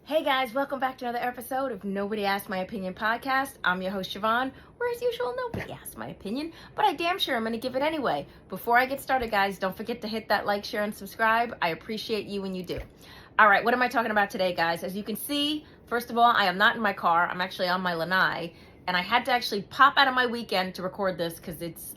Hey guys, welcome back to another episode of Nobody Asked My Opinion podcast. I'm your host, Siobhan, where as usual, nobody asked my opinion, but I damn sure I'm going to give it anyway. Before I get started, guys, don't forget to hit that like, share, and subscribe. I appreciate you when you do. All right, what am I talking about today, guys? As you can see, first of all, I am not in my car. I'm actually on my lanai, and I had to actually pop out of my weekend to record this because it's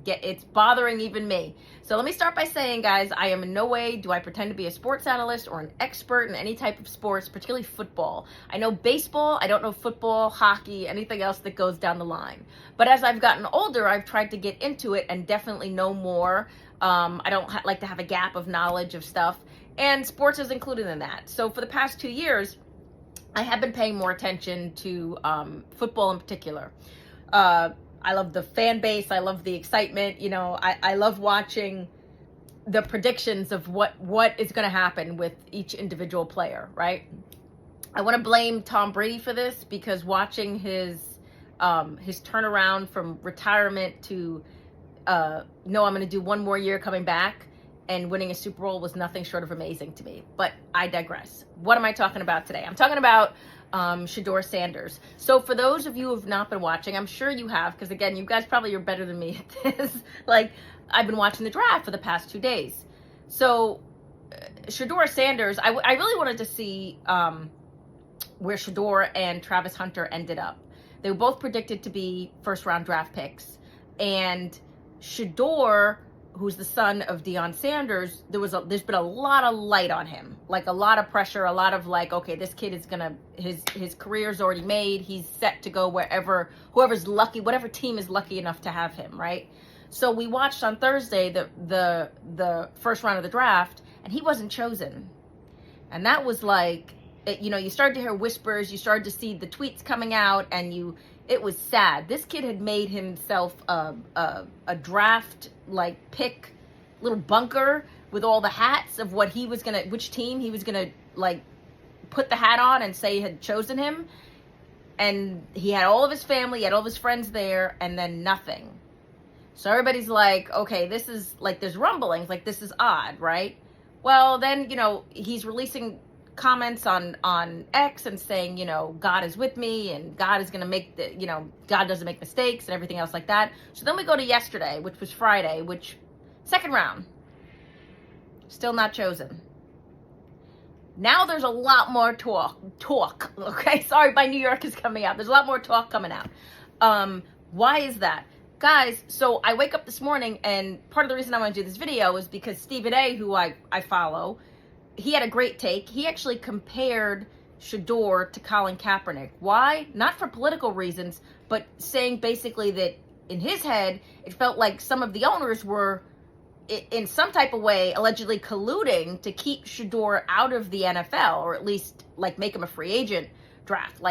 it's bothering even me. So let me start by saying, guys, I am in no way do I pretend to be a sports analyst or an expert in any type of sports, particularly football. I know baseball, I don't know football, hockey, anything else that goes down the line. But as I've gotten older, I've tried to get into it and definitely know more. I don't like to have a gap of knowledge of stuff, and sports is included in that. So for the past 2 years, I have been paying more attention to football in particular. I love the fan base. I love the excitement. You know, I love watching the predictions of what is going to happen with each individual player, right? I want to blame Tom Brady for this because watching his turnaround from retirement to, no, I'm going to do one more year coming back and winning a Super Bowl was nothing short of amazing to me. But I digress. What am I talking about today? I'm talking about Shedeur Sanders. So for those of you who have not been watching, I'm sure you have, because again, you guys probably are better than me at this. I've been watching the draft for the past 2 days. So Shedeur Sanders, I really wanted to see where Shedeur and Travis Hunter ended up. They were both predicted to be first-round draft picks. And Shedeur, who's the son of Deion Sanders, there's been a lot of light on him, like a lot of pressure, a lot of okay, this kid is gonna, his career's already made, he's set to go whoever's lucky, whatever team is lucky enough to have him, right? So we watched on Thursday the first round of the draft, and he wasn't chosen, and that was you started to hear whispers, you started to see the tweets coming out, and it was sad. This kid had made himself a draft pick little bunker with all the hats of which team he was gonna put the hat on and say had chosen him. And he had all of his family, he had all of his friends there, and then nothing. So everybody's okay, this is there's rumblings, this is odd, right? Well, then, he's releasing comments on X and saying, God is with me and God is going to make God doesn't make mistakes and everything else like that. So then we go to yesterday, which was Friday, second round, still not chosen. Now there's a lot more talk. Okay. Sorry, my New York is coming out. There's a lot more talk coming out. Why is that? Guys, so I wake up this morning, and part of the reason I want to do this video is because Stephen A., who I follow, he had a great take. He actually compared Shedeur to Colin Kaepernick. Why? Not for political reasons, but saying basically that in his head, it felt like some of the owners were in some type of way allegedly colluding to keep Shedeur out of the NFL, or at least make him a free agent draft.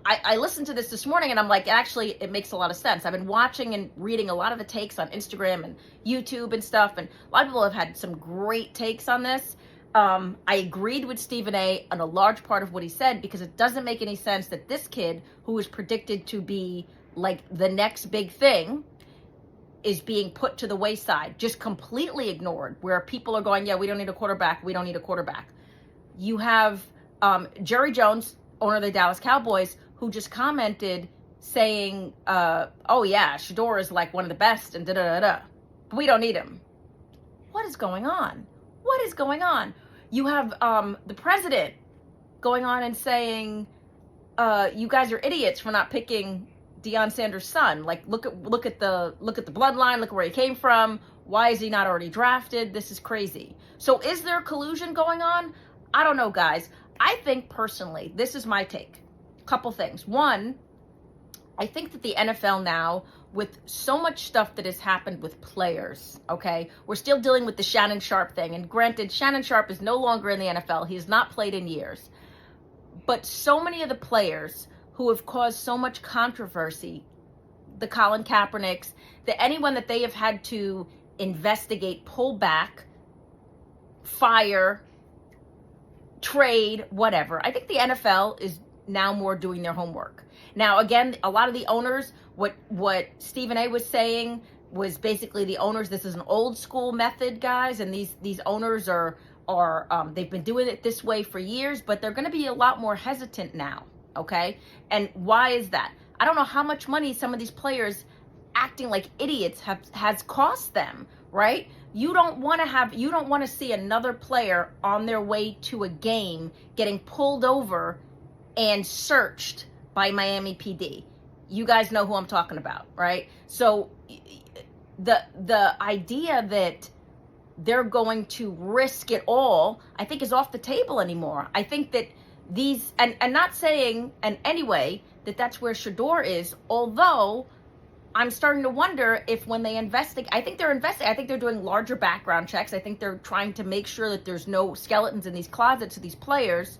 I listened to this morning, and I'm actually, it makes a lot of sense. I've been watching and reading a lot of the takes on Instagram and YouTube and stuff, and a lot of people have had some great takes on this. I agreed with Stephen A. on a large part of what he said, because it doesn't make any sense that this kid, who is predicted to be the next big thing, is being put to the wayside, just completely ignored, where people are going, yeah, we don't need a quarterback. You have Jerry Jones, owner of the Dallas Cowboys, who just commented saying, oh yeah, Shedeur is one of the best and da-da-da-da. But we don't need him. What is going on? You have the president going on and saying, you guys are idiots for not picking Deion Sanders' son. Look at the bloodline, look where he came from. Why is he not already drafted? This is crazy. So is there collusion going on? I don't know, guys. I think personally, this is my take. Couple things. One, I think that the NFL now, with so much stuff that has happened with players, okay, we're still dealing with the Shannon Sharpe thing. And granted, Shannon Sharpe is no longer in the NFL. He has not played in years. But so many of the players who have caused so much controversy, the Colin Kaepernicks, anyone that they have had to investigate, pull back, fire, trade, whatever. I think the NFL is now more doing their homework. Now, again, a lot of the owners, what Stephen A. was saying was basically the owners, this is an old school method, guys, and these owners are they've been doing it this way for years, but they're going to be a lot more hesitant now. Okay. And why is that? I don't know how much money some of these players acting like idiots has cost them, right? You don't want to see another player on their way to a game getting pulled over and searched by Miami PD. You guys know who I'm talking about, right? So the idea that they're going to risk it all, I think, is off the table anymore. I think that these, and not saying in any way that that's where Shedeur is, although I'm starting to wonder if when they investigate, I think they're doing larger background checks. I think they're trying to make sure that there's no skeletons in these closets of these players,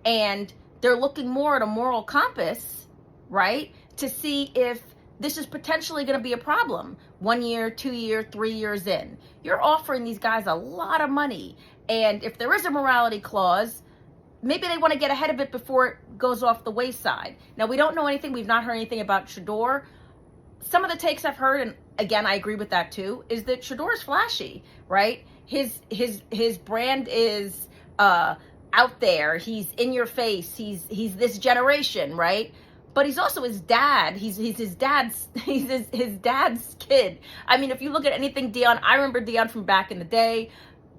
and they're looking more at a moral compass, right, to see if this is potentially going to be a problem 1 year, 2 year, 3 years in. You're offering these guys a lot of money. And if there is a morality clause, maybe they want to get ahead of it before it goes off the wayside. Now, we don't know anything. We've not heard anything about Shedeur. Some of the takes I've heard, and again, I agree with that too, is that Shedeur is flashy, right? His brand is out there. He's in your face. He's this generation, right? But he's also his dad. He's his dad's kid. I mean, if you look at anything Deion, I remember Deion from back in the day.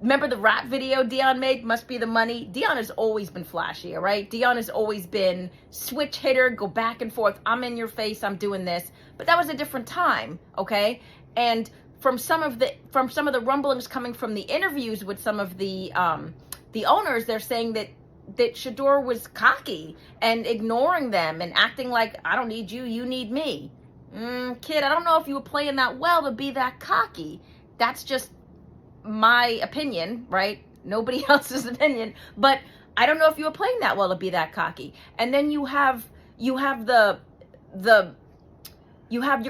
Remember the rap video Deion made, Must Be the Money? Deion has always been flashy, all right? Deion has always been switch hitter, go back and forth. I'm in your face, I'm doing this. But that was a different time, okay? And from some of the rumblings coming from the interviews with some of the owners, they're saying that Shedeur was cocky and ignoring them and acting like, I don't need you, you need me. Kid, I don't know if you were playing that well to be that cocky. That's just my opinion, right? Nobody else's opinion. But I don't know if you were playing that well to be that cocky. And then you're going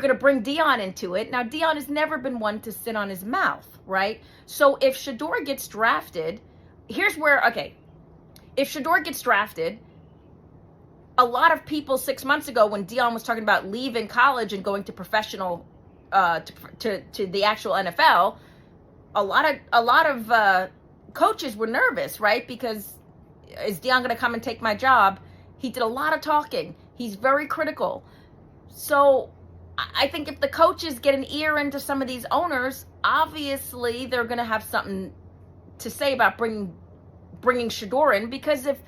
to bring Deion into it. Now, Deion has never been one to sit on his mouth, right? So if Shedeur gets drafted, if Shedeur gets drafted, a lot of people 6 months ago when Deion was talking about leaving college and going to professional, to the actual NFL, a lot of coaches were nervous, right? Because is Deion going to come and take my job? He did a lot of talking. He's very critical. So I think if the coaches get an ear into some of these owners, obviously they're going to have something to say about bringing Shedeur in, because if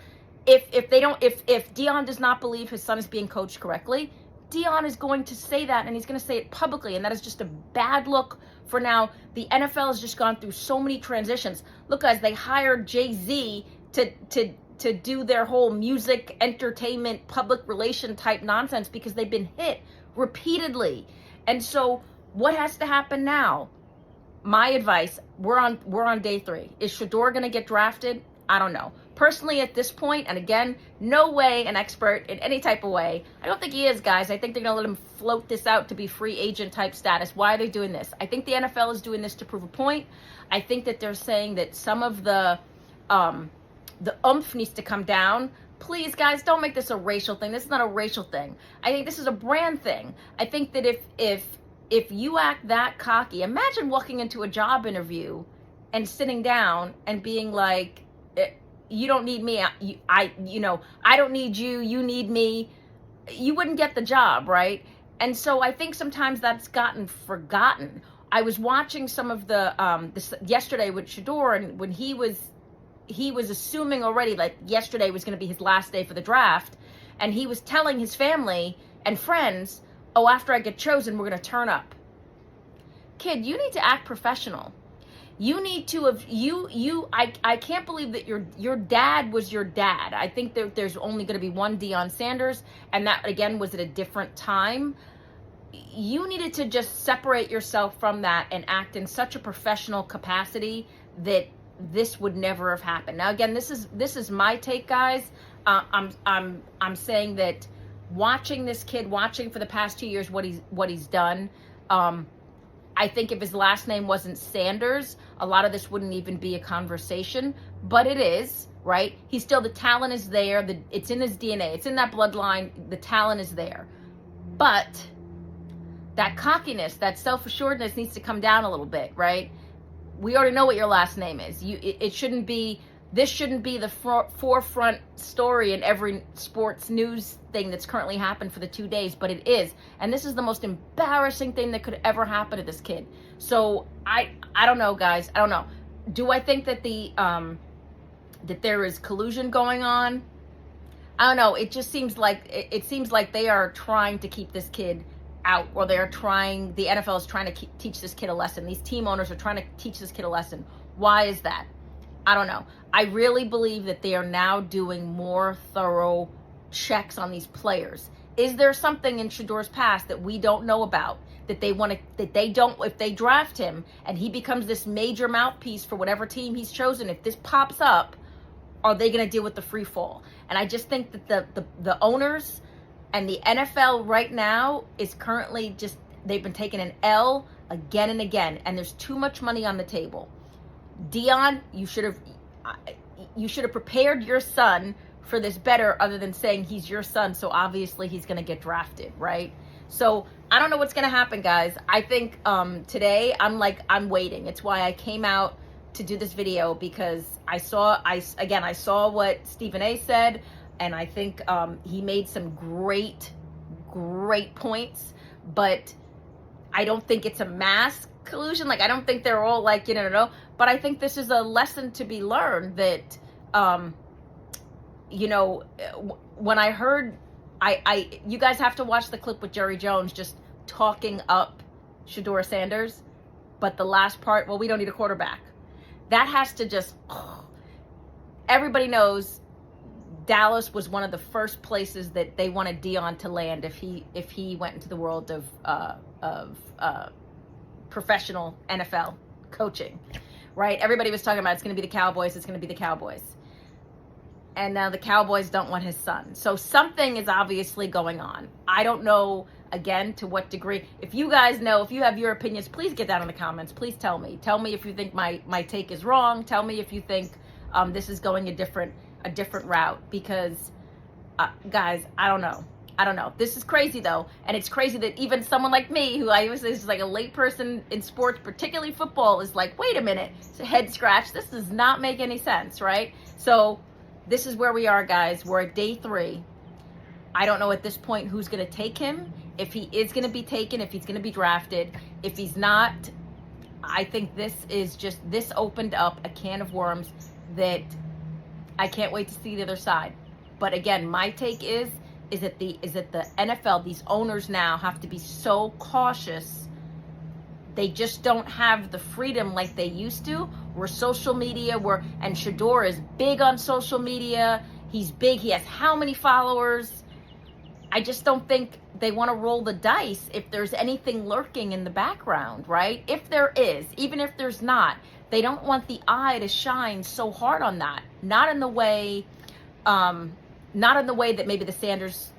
Deion does not believe his son is being coached correctly, Deion is going to say that, and he's going to say it publicly, and that is just a bad look for now. The NFL has just gone through so many transitions. Look, guys, they hired Jay-Z to do their whole music, entertainment, public relation type nonsense because they've been hit repeatedly. And so what has to happen now? My advice, we're on day 3. Is Shedeur going to get drafted? I don't know. Personally, at this point, and again, no way an expert in any type of way. I don't think he is, guys. I think they're going to let him float this out to be free agent type status. Why are they doing this? I think the NFL is doing this to prove a point. I think that they're saying that some of the oomph needs to come down. Please, guys, don't make this a racial thing. This is not a racial thing. I think this is a brand thing. I think that if you act that cocky, imagine walking into a job interview and sitting down and being like, you don't need me. I don't need you. You need me. You wouldn't get the job, right? And so I think sometimes that's gotten forgotten. I was watching some of this yesterday with Shedeur, and when he was assuming already, like, yesterday was going to be his last day for the draft, and he was telling his family and friends, oh, after I get chosen, we're going to turn up. Kid, you need to act professional. You need to have, I can't believe that your dad was your dad. I think that there's only going to be one Deion Sanders, and that, again, was at a different time. You needed to just separate yourself from that and act in such a professional capacity that this would never have happened. Now, again, this is my take, guys. I'm saying that watching this kid, watching for the past 2 years what he's done, I think if his last name wasn't Sanders, a lot of this wouldn't even be a conversation, but it is, right? He's still, the talent is there. It's in his DNA. It's in that bloodline. The talent is there. But that cockiness, that self-assuredness needs to come down a little bit, right? we already know what your last name is. It shouldn't be, this shouldn't be the forefront story in every sports news thing that's currently happened for the 2 days, but it is. And this is the most embarrassing thing that could ever happen to this kid. So I don't know, guys. I don't know. Do I think that that there is collusion going on? I don't know. It just seems like it seems like they are trying to keep this kid out, or the NFL is trying to teach this kid a lesson. These team owners are trying to teach this kid a lesson. Why is that? I don't know. I really believe that they are now doing more thorough checks on these players. Is there something in Shedor's past that we don't know about, that if they draft him and he becomes this major mouthpiece for whatever team he's chosen, if this pops up, are they going to deal with the free fall? And I just think that the owners and the NFL right now is currently just, they've been taking an L again and again, and there's too much money on the table. Dion, you should have prepared your son for this better, other than saying he's your son, so obviously he's going to get drafted, right? So I don't know what's going to happen, guys. I think today I'm waiting. It's why I came out to do this video, because I saw what Stephen A said, and I think he made some great points, but I don't think it's a mass collusion. Like, I don't think they're all like, but I think this is a lesson to be learned that, when I heard, you guys have to watch the clip with Jerry Jones just talking up Shedeur Sanders, but the last part, well, we don't need a quarterback. That has to just, everybody knows Dallas was one of the first places that they wanted Dion to land if he went into the world of professional NFL coaching, right? Everybody was talking about it's going to be the Cowboys, it's going to be the Cowboys. And now the Cowboys don't want his son. So something is obviously going on. I don't know, again, to what degree. If you guys know, if you have your opinions, please get down in the comments. Please tell me. Tell me if you think my take is wrong. Tell me if you think this is going a different route. Because, guys, I don't know. This is crazy, though. And it's crazy that even someone like me, who I always say is like a late person in sports, particularly football, is like, wait a minute. It's a head scratch. This does not make any sense, right? So this is where we are, guys. We're at day 3. I don't know at this point who's going to take him, if he is going to be taken, if he's going to be drafted. If he's not, I think this opened up a can of worms that I can't wait to see the other side. But again, my take is that the NFL, these owners now have to be so cautious. They just don't have the freedom like they used to. We're social media, and Shedeur is big on social media. He's big. He has how many followers? I just don't think they want to roll the dice if there's anything lurking in the background, right? If there is, even if there's not, they don't want the eye to shine so hard on that. Not in the way that maybe the Sanders,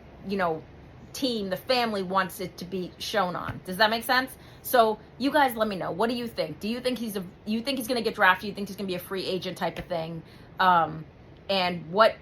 team, the family wants it to be shown on. Does that make sense? So you guys let me know. What do you think? Do you think he's going to get drafted? You think he's going to be a free agent type of thing? And what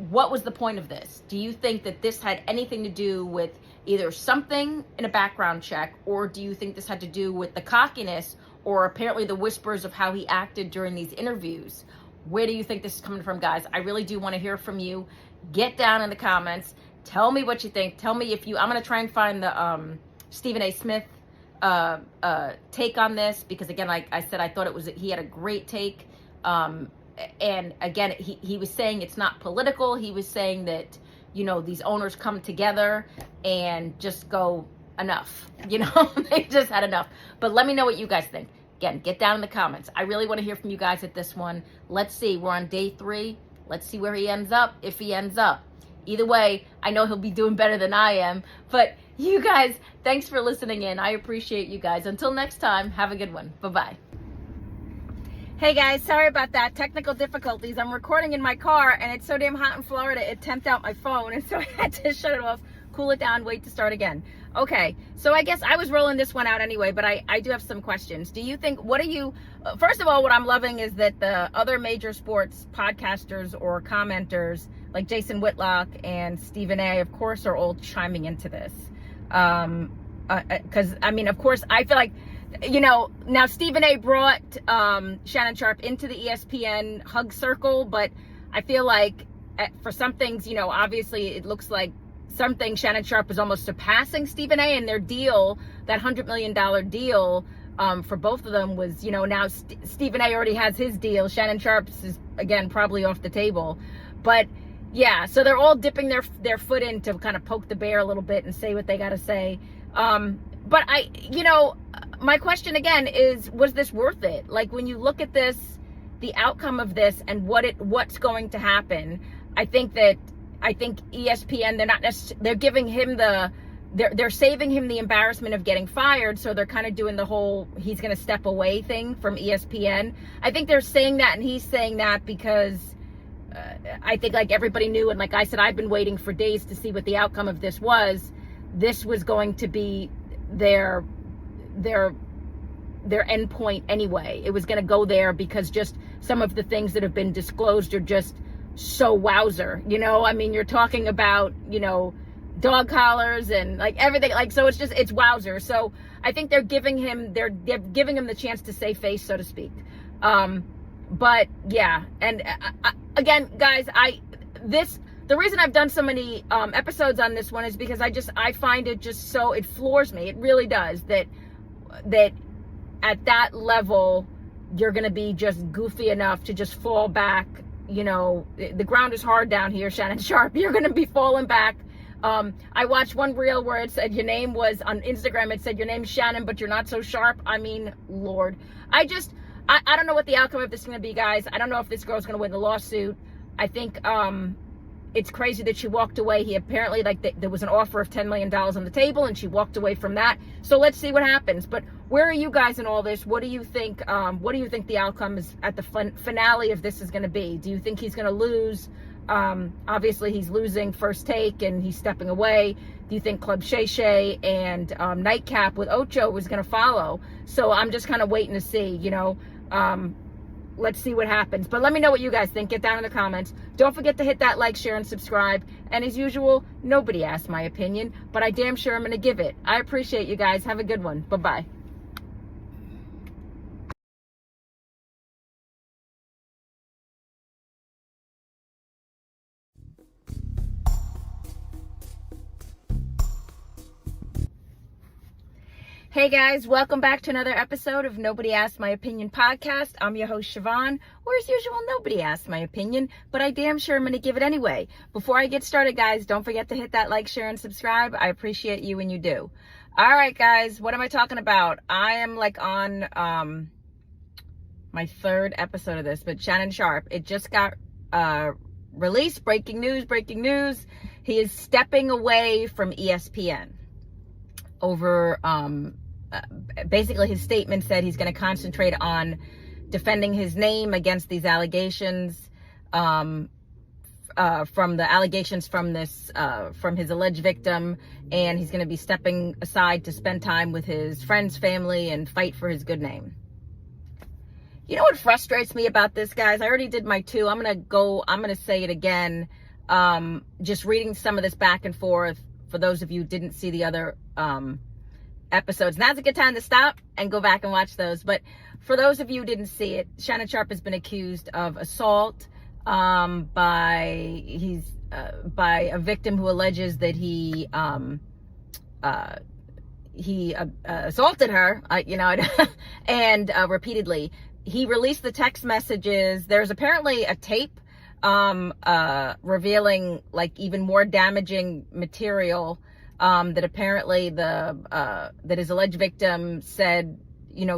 was the point of this? Do you think that this had anything to do with either something in a background check, or do you think this had to do with the cockiness, or apparently the whispers of how he acted during these interviews? Where do you think this is coming from, guys? I really do want to hear from you. Get down in the comments. Tell me what you think. Tell me I'm going to try and find the Stephen A. Smith take on this, because again, like I said, I thought he had a great take. And again, he was saying it's not political. He was saying that, these owners come together and just go, enough, they just had enough. But let me know what you guys think. Again, get down in the comments. I really want to hear from you guys at this one. Let's see. We're on day 3. Let's see where he ends up, if he ends up. Either way, I know he'll be doing better than I am. But you guys, thanks for listening in. I appreciate you guys. Until next time, have a good one. Bye-bye. Hey guys, sorry about that. Technical difficulties. I'm recording in my car, and it's so damn hot in Florida, it temped out my phone, and so I had to shut it off, cool it down, wait to start again. Okay, so I guess I was rolling this one out anyway, but I do have some questions. Do you think, first of all, what I'm loving is that the other major sports podcasters or commenters, like Jason Whitlock and Stephen A., of course, are all chiming into this. Because, of course, I feel like now Stephen A brought Shannon Sharpe into the ESPN hug circle, but I feel like for some things, obviously it looks like something Shannon Sharpe was almost surpassing Stephen A, and their deal, that $100 million deal for both of them was, now Stephen A already has his deal. Shannon Sharpe's is, again, probably off the table. But yeah, so they're all dipping their foot in to kind of poke the bear a little bit and say what they got to say. But my question again is, was this worth it? Like, when you look at this, the outcome of this and what's going to happen, I think ESPN, they're giving him they're saving him the embarrassment of getting fired. So they're kind of doing the whole, he's going to step away thing from ESPN. I think they're saying that, and he's saying that because I think, like, everybody knew, and like I said, I've been waiting for days to see what the outcome of this was. This was going to be their end point anyway. It was going to go there because just some of the things that have been disclosed are just so wowzer. I mean, you're talking about, dog collars and like everything, like, so it's wowzer. So I think they're giving him the chance to save face, so to speak. But yeah, and again, guys, the reason I've done so many episodes on this one is because I find it just so, it floors me. It really does, that at that level you're going to be just goofy enough to just fall back. The ground is hard down here, Shannon Sharpe. You're going to be falling back. I watched one reel where it said your name was, on Instagram, it said your name's Shannon, but you're not so sharp. I mean, Lord. I don't know what the outcome of this is going to be, guys. I don't know if this girl's going to win the lawsuit. I think it's crazy that she walked away. He apparently, there was an offer of $10 million on the table, and she walked away from that. So let's see what happens. But where are you guys in all this? What do you think? What do you think the outcome is at the finale of this is going to be? Do you think he's going to lose? Obviously, he's losing First Take, and he's stepping away. Do you think Club Shay Shay and Nightcap with Ocho was going to follow? So I'm just kind of waiting to see. Let's see what happens. But let me know what you guys think. Get down in the comments. Don't forget to hit that like, share, and subscribe. And as usual, nobody asked my opinion, but I damn sure I'm going to give it. I appreciate you guys. Have a good one. Bye-bye. Hey guys, welcome back to another episode of Nobody Asked My Opinion podcast. I'm your host, Siobhan, or as usual, nobody asked my opinion, but I damn sure I'm going to give it anyway. Before I get started, guys, don't forget to hit that like, share, and subscribe. I appreciate you when you do. All right, guys, what am I talking about? I am like on my third episode of this, but Shannon Sharpe, it just got released. Breaking news. He is stepping away from ESPN over basically his statement said he's going to concentrate on defending his name against these allegations from the allegations from this from his alleged victim, and he's going to be stepping aside to spend time with his friends, family, and fight for his good name. You know what frustrates me about this, guys? I already did my two. I'm going to say it again. Just reading some of this back and forth, for those of you who didn't see the other episodes, now's a good time to stop and go back and watch those. But for those of you who didn't see it, Shannon Sharpe has been accused of assault by a victim who alleges that he assaulted her, and repeatedly. He released the text messages. There's apparently a tape revealing like even more damaging material that apparently that his alleged victim said,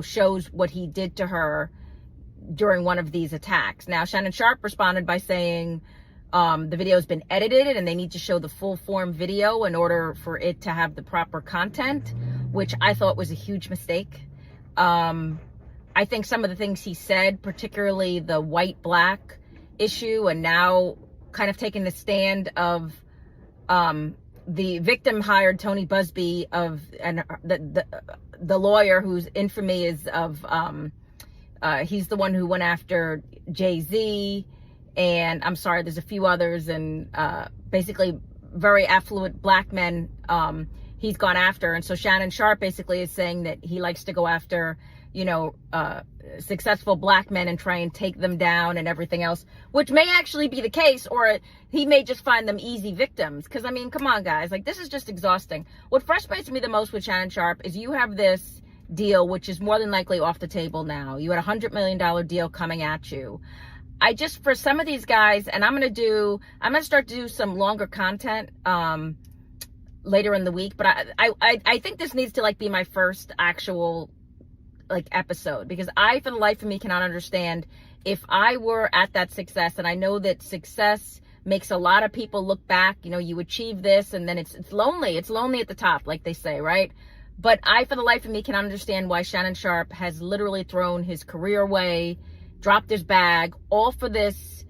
shows what he did to her during one of these attacks. Now, Shannon Sharpe responded by saying the video has been edited and they need to show the full form video in order for it to have the proper content, which I thought was a huge mistake. I think some of the things he said, particularly the white-black issue, and now kind of taking the stand of the victim hired Tony Busby and the lawyer whose infamy is of he's the one who went after Jay-Z, and I'm sorry, there's a few others, and basically very affluent black men. he's gone after. And so Shannon Sharpe basically is saying that he likes to go after, successful black men and try and take them down and everything else, which may actually be the case, or he may just find them easy victims. Because, I mean, come on, guys. Like, this is just exhausting. What frustrates me the most with Shannon Sharpe is you have this deal, which is more than likely off the table now. You had a $100 million deal coming at you. For some of these guys, and I'm going to start to do some longer content later in the week, but I think this needs to, like, be my first actual, like, episode, because I, for the life of me, cannot understand if I were at that success, and I know that success makes a lot of people look back, you achieve this, and then it's lonely. It's lonely at the top, like they say, right? But I, for the life of me, cannot understand why Shannon Sharpe has literally thrown his career away, dropped his bag, all for this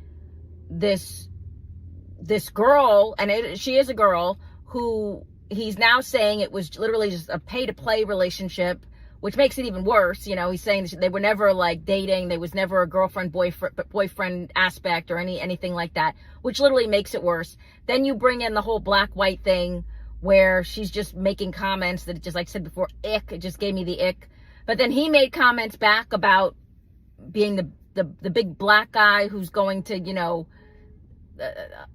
girl, and she is a girl, who he's now saying it was literally just a pay-to-play relationship, which makes it even worse. He's saying they were never, like, dating. There was never a girlfriend, boyfriend aspect or anything like that, which literally makes it worse. Then you bring in the whole black-white thing where she's just making comments that, just like I said before, ick. It just gave me the ick. But then he made comments back about being the big black guy who's going to,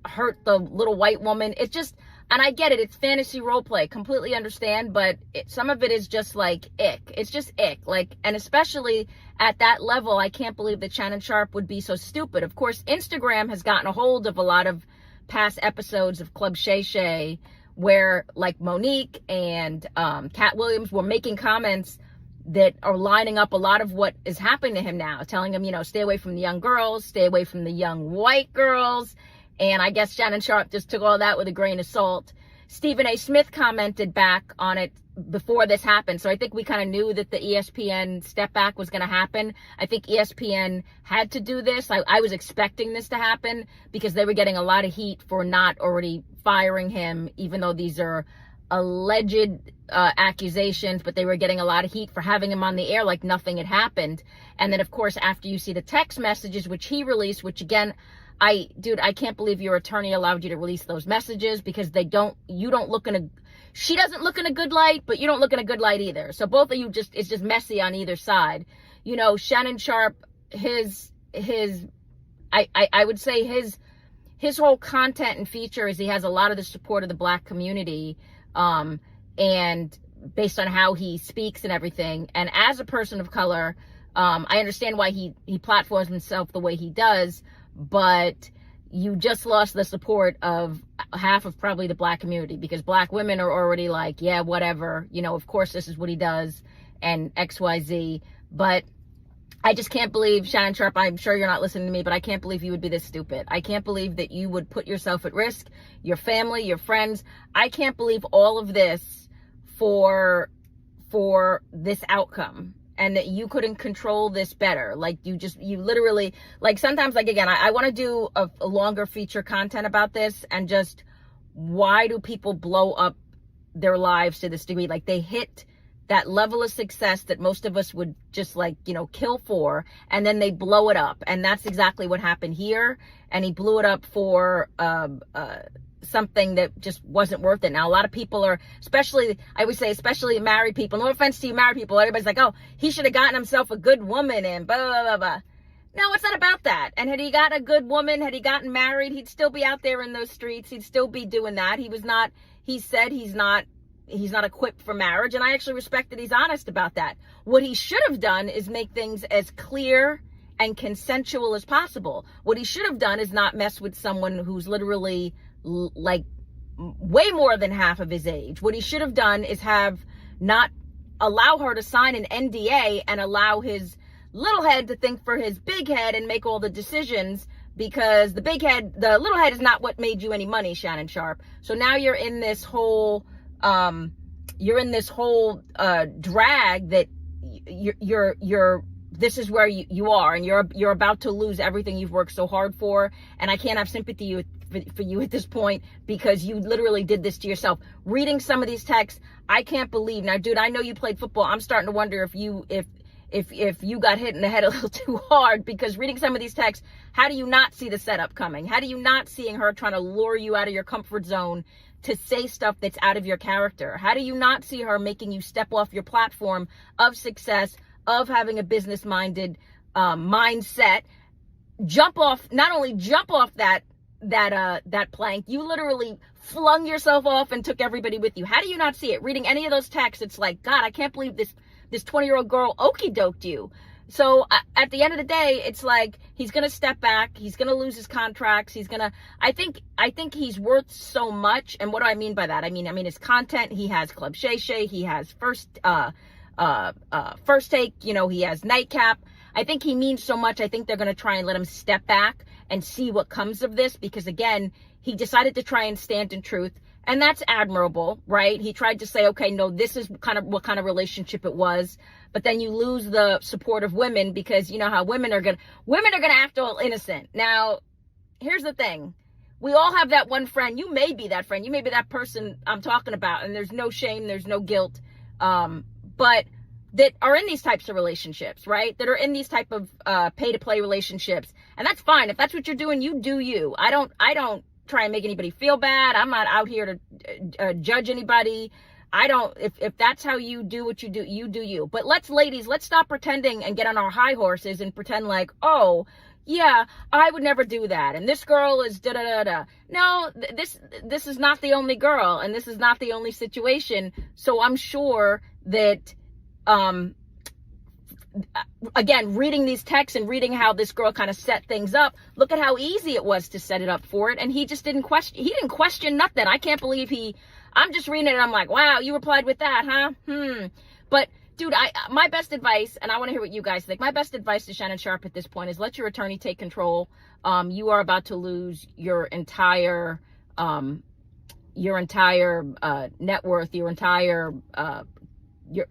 hurt the little white woman. It's just... And I get it. It's fantasy role play. Completely understand. But some of it is just like ick. It's just ick. Like, and especially at that level, I can't believe that Shannon Sharpe would be so stupid. Of course, Instagram has gotten a hold of a lot of past episodes of Club Shay Shay where, like, Monique and Cat Williams were making comments that are lining up a lot of what is happening to him now, telling him, stay away from the young girls, stay away from the young white girls. And I guess Shannon Sharpe just took all that with a grain of salt. Stephen A. Smith commented back on it before this happened. So I think we kind of knew that the ESPN step back was going to happen. I think ESPN had to do this. I was expecting this to happen because they were getting a lot of heat for not already firing him, even though these are alleged accusations, but they were getting a lot of heat for having him on the air like nothing had happened. And then, of course, after you see the text messages, which he released, which again, I can't believe your attorney allowed you to release those messages, because she doesn't look in a good light, but you don't look in a good light either. So both of you it's just messy on either side. Shannon Sharpe, I would say his whole content and feature is he has a lot of the support of the black community, and based on how he speaks and everything. And as a person of color, I understand why he platforms himself the way he does, but you just lost the support of half of probably the black community, because black women are already like, yeah, whatever, of course this is what he does and XYZ. But I just can't believe, Shannon Sharpe, I'm sure you're not listening to me, but I can't believe you would be this stupid. I can't believe that you would put yourself at risk, your family, your friends. I can't believe all of this for this outcome, and that you couldn't control this better. Like, you literally, like, sometimes, like, again, I want to do a longer feature content about this, and just why do people blow up their lives to this degree? Like, they hit that level of success that most of us would just, like, kill for, and then they blow it up. And that's exactly what happened here. And he blew it up for something that just wasn't worth it. Now, a lot of people are, especially married people, no offense to you married people, everybody's like, oh, he should have gotten himself a good woman and blah, blah, blah, blah. No, it's not about that. And had he gotten a good woman, had he gotten married, he'd still be out there in those streets. He'd still be doing that. He said he's not equipped for marriage. And I actually respect that he's honest about that. What he should have done is make things as clear and consensual as possible. What he should have done is not mess with someone who's literally like way more than half of his age. What he should have done is not allow her to sign an NDA and allow his little head to think for his big head and make all the decisions, because the little head is not what made you any money, Shannon Sharpe. So now you're in this whole drag that this is where you are, and you're about to lose everything you've worked so hard for. And I can't have sympathy for you at this point, because you literally did this to yourself. Reading some of these texts, I can't believe. Now, dude, I know you played football. I'm starting to wonder if if you got hit in the head a little too hard, because reading some of these texts, how do you not see the setup coming? How do you not seeing her trying to lure you out of your comfort zone to say stuff that's out of your character? How do you not see her making you step off your platform of success, of having a business-minded mindset, not only jump off that plank, you literally flung yourself off and took everybody with you. How do you not see it? Reading any of those texts, it's like, God, I can't believe this 20-year-old girl okey-doked you. So at the end of the day, it's like, he's going to step back. He's going to lose his contracts. I think he's worth so much. And what do I mean by that? I mean, his content, he has Club Shay Shay. He has First Take, he has Nightcap. I think he means so much. I think they're going to try and let him step back and see what comes of this, because again, he decided to try and stand in truth. And that's admirable, right? He tried to say, okay, no, this is what kind of relationship it was. But then you lose the support of women, because you know how women are gonna act all innocent. Now, here's the thing. We all have that one friend. You may be that friend. You may be that person I'm talking about. And there's no shame. There's no guilt. But that are in these types of relationships, right? That are in these type of pay-to-play relationships. And that's fine. If that's what you're doing, you do you. I don't try and make anybody feel bad. I'm not out here to judge anybody. If that's how you do what you do, you do you. But ladies, let's stop pretending and get on our high horses and pretend like, oh, yeah, I would never do that. And this girl is da-da-da-da. No, this is not the only girl, and this is not the only situation. So I'm sure that, again, reading these texts and reading how this girl kind of set things up, look at how easy it was to set it up for it. And he just didn't question nothing. I can't believe I'm just reading it and I'm like, wow, you replied with that, huh? But dude, my best advice, and I want to hear what you guys think. My best advice to Shannon Sharpe at this point is let your attorney take control. You are about to lose your entire net worth,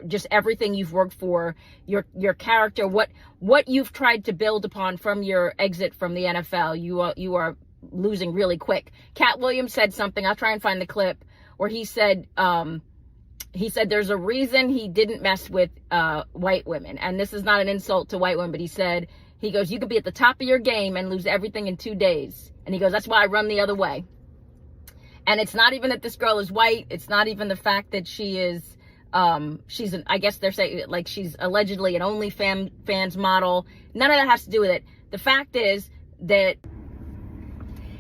just everything you've worked for, your character, what you've tried to build upon from your exit from the NFL. You are losing really quick. Cat Williams said something. I'll try and find the clip where he said there's a reason he didn't mess with white women. And this is not an insult to white women, but he goes, you could be at the top of your game and lose everything in 2 days. And he goes, that's why I run the other way. And it's not even that this girl is white. It's not even the fact that she is, I guess they're saying like she's allegedly an OnlyFans model. None of that has to do with it. The fact is that,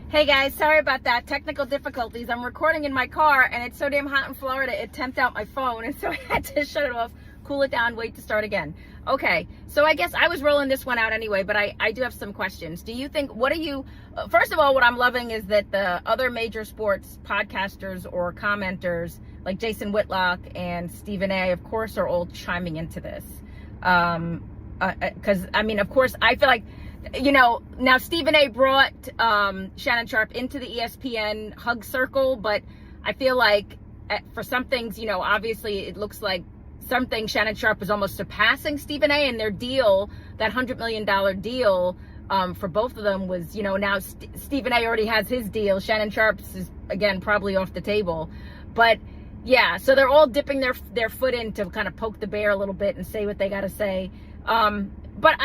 hey guys, sorry about that. Technical difficulties. I'm recording in my car and it's so damn hot in Florida, it temped out my phone. And so I had to shut it off, cool it down, wait to start again. Okay, so I guess I was rolling this one out anyway, but I do have some questions. Do you think, first of all, what I'm loving is that the other major sports podcasters or commenters like Jason Whitlock and Stephen A, of course, are all chiming into this. Because, of course, I feel like, now Stephen A brought Shannon Sharpe into the ESPN hug circle, but I feel like for some things, obviously it looks like something Shannon Sharpe was almost surpassing Stephen A, and their deal, that $100 million deal for both of them was, now Stephen A already has his deal. Shannon Sharpe's is, again, probably off the table. But yeah, so they're all dipping their foot in to kind of poke the bear a little bit and say what they got to say. But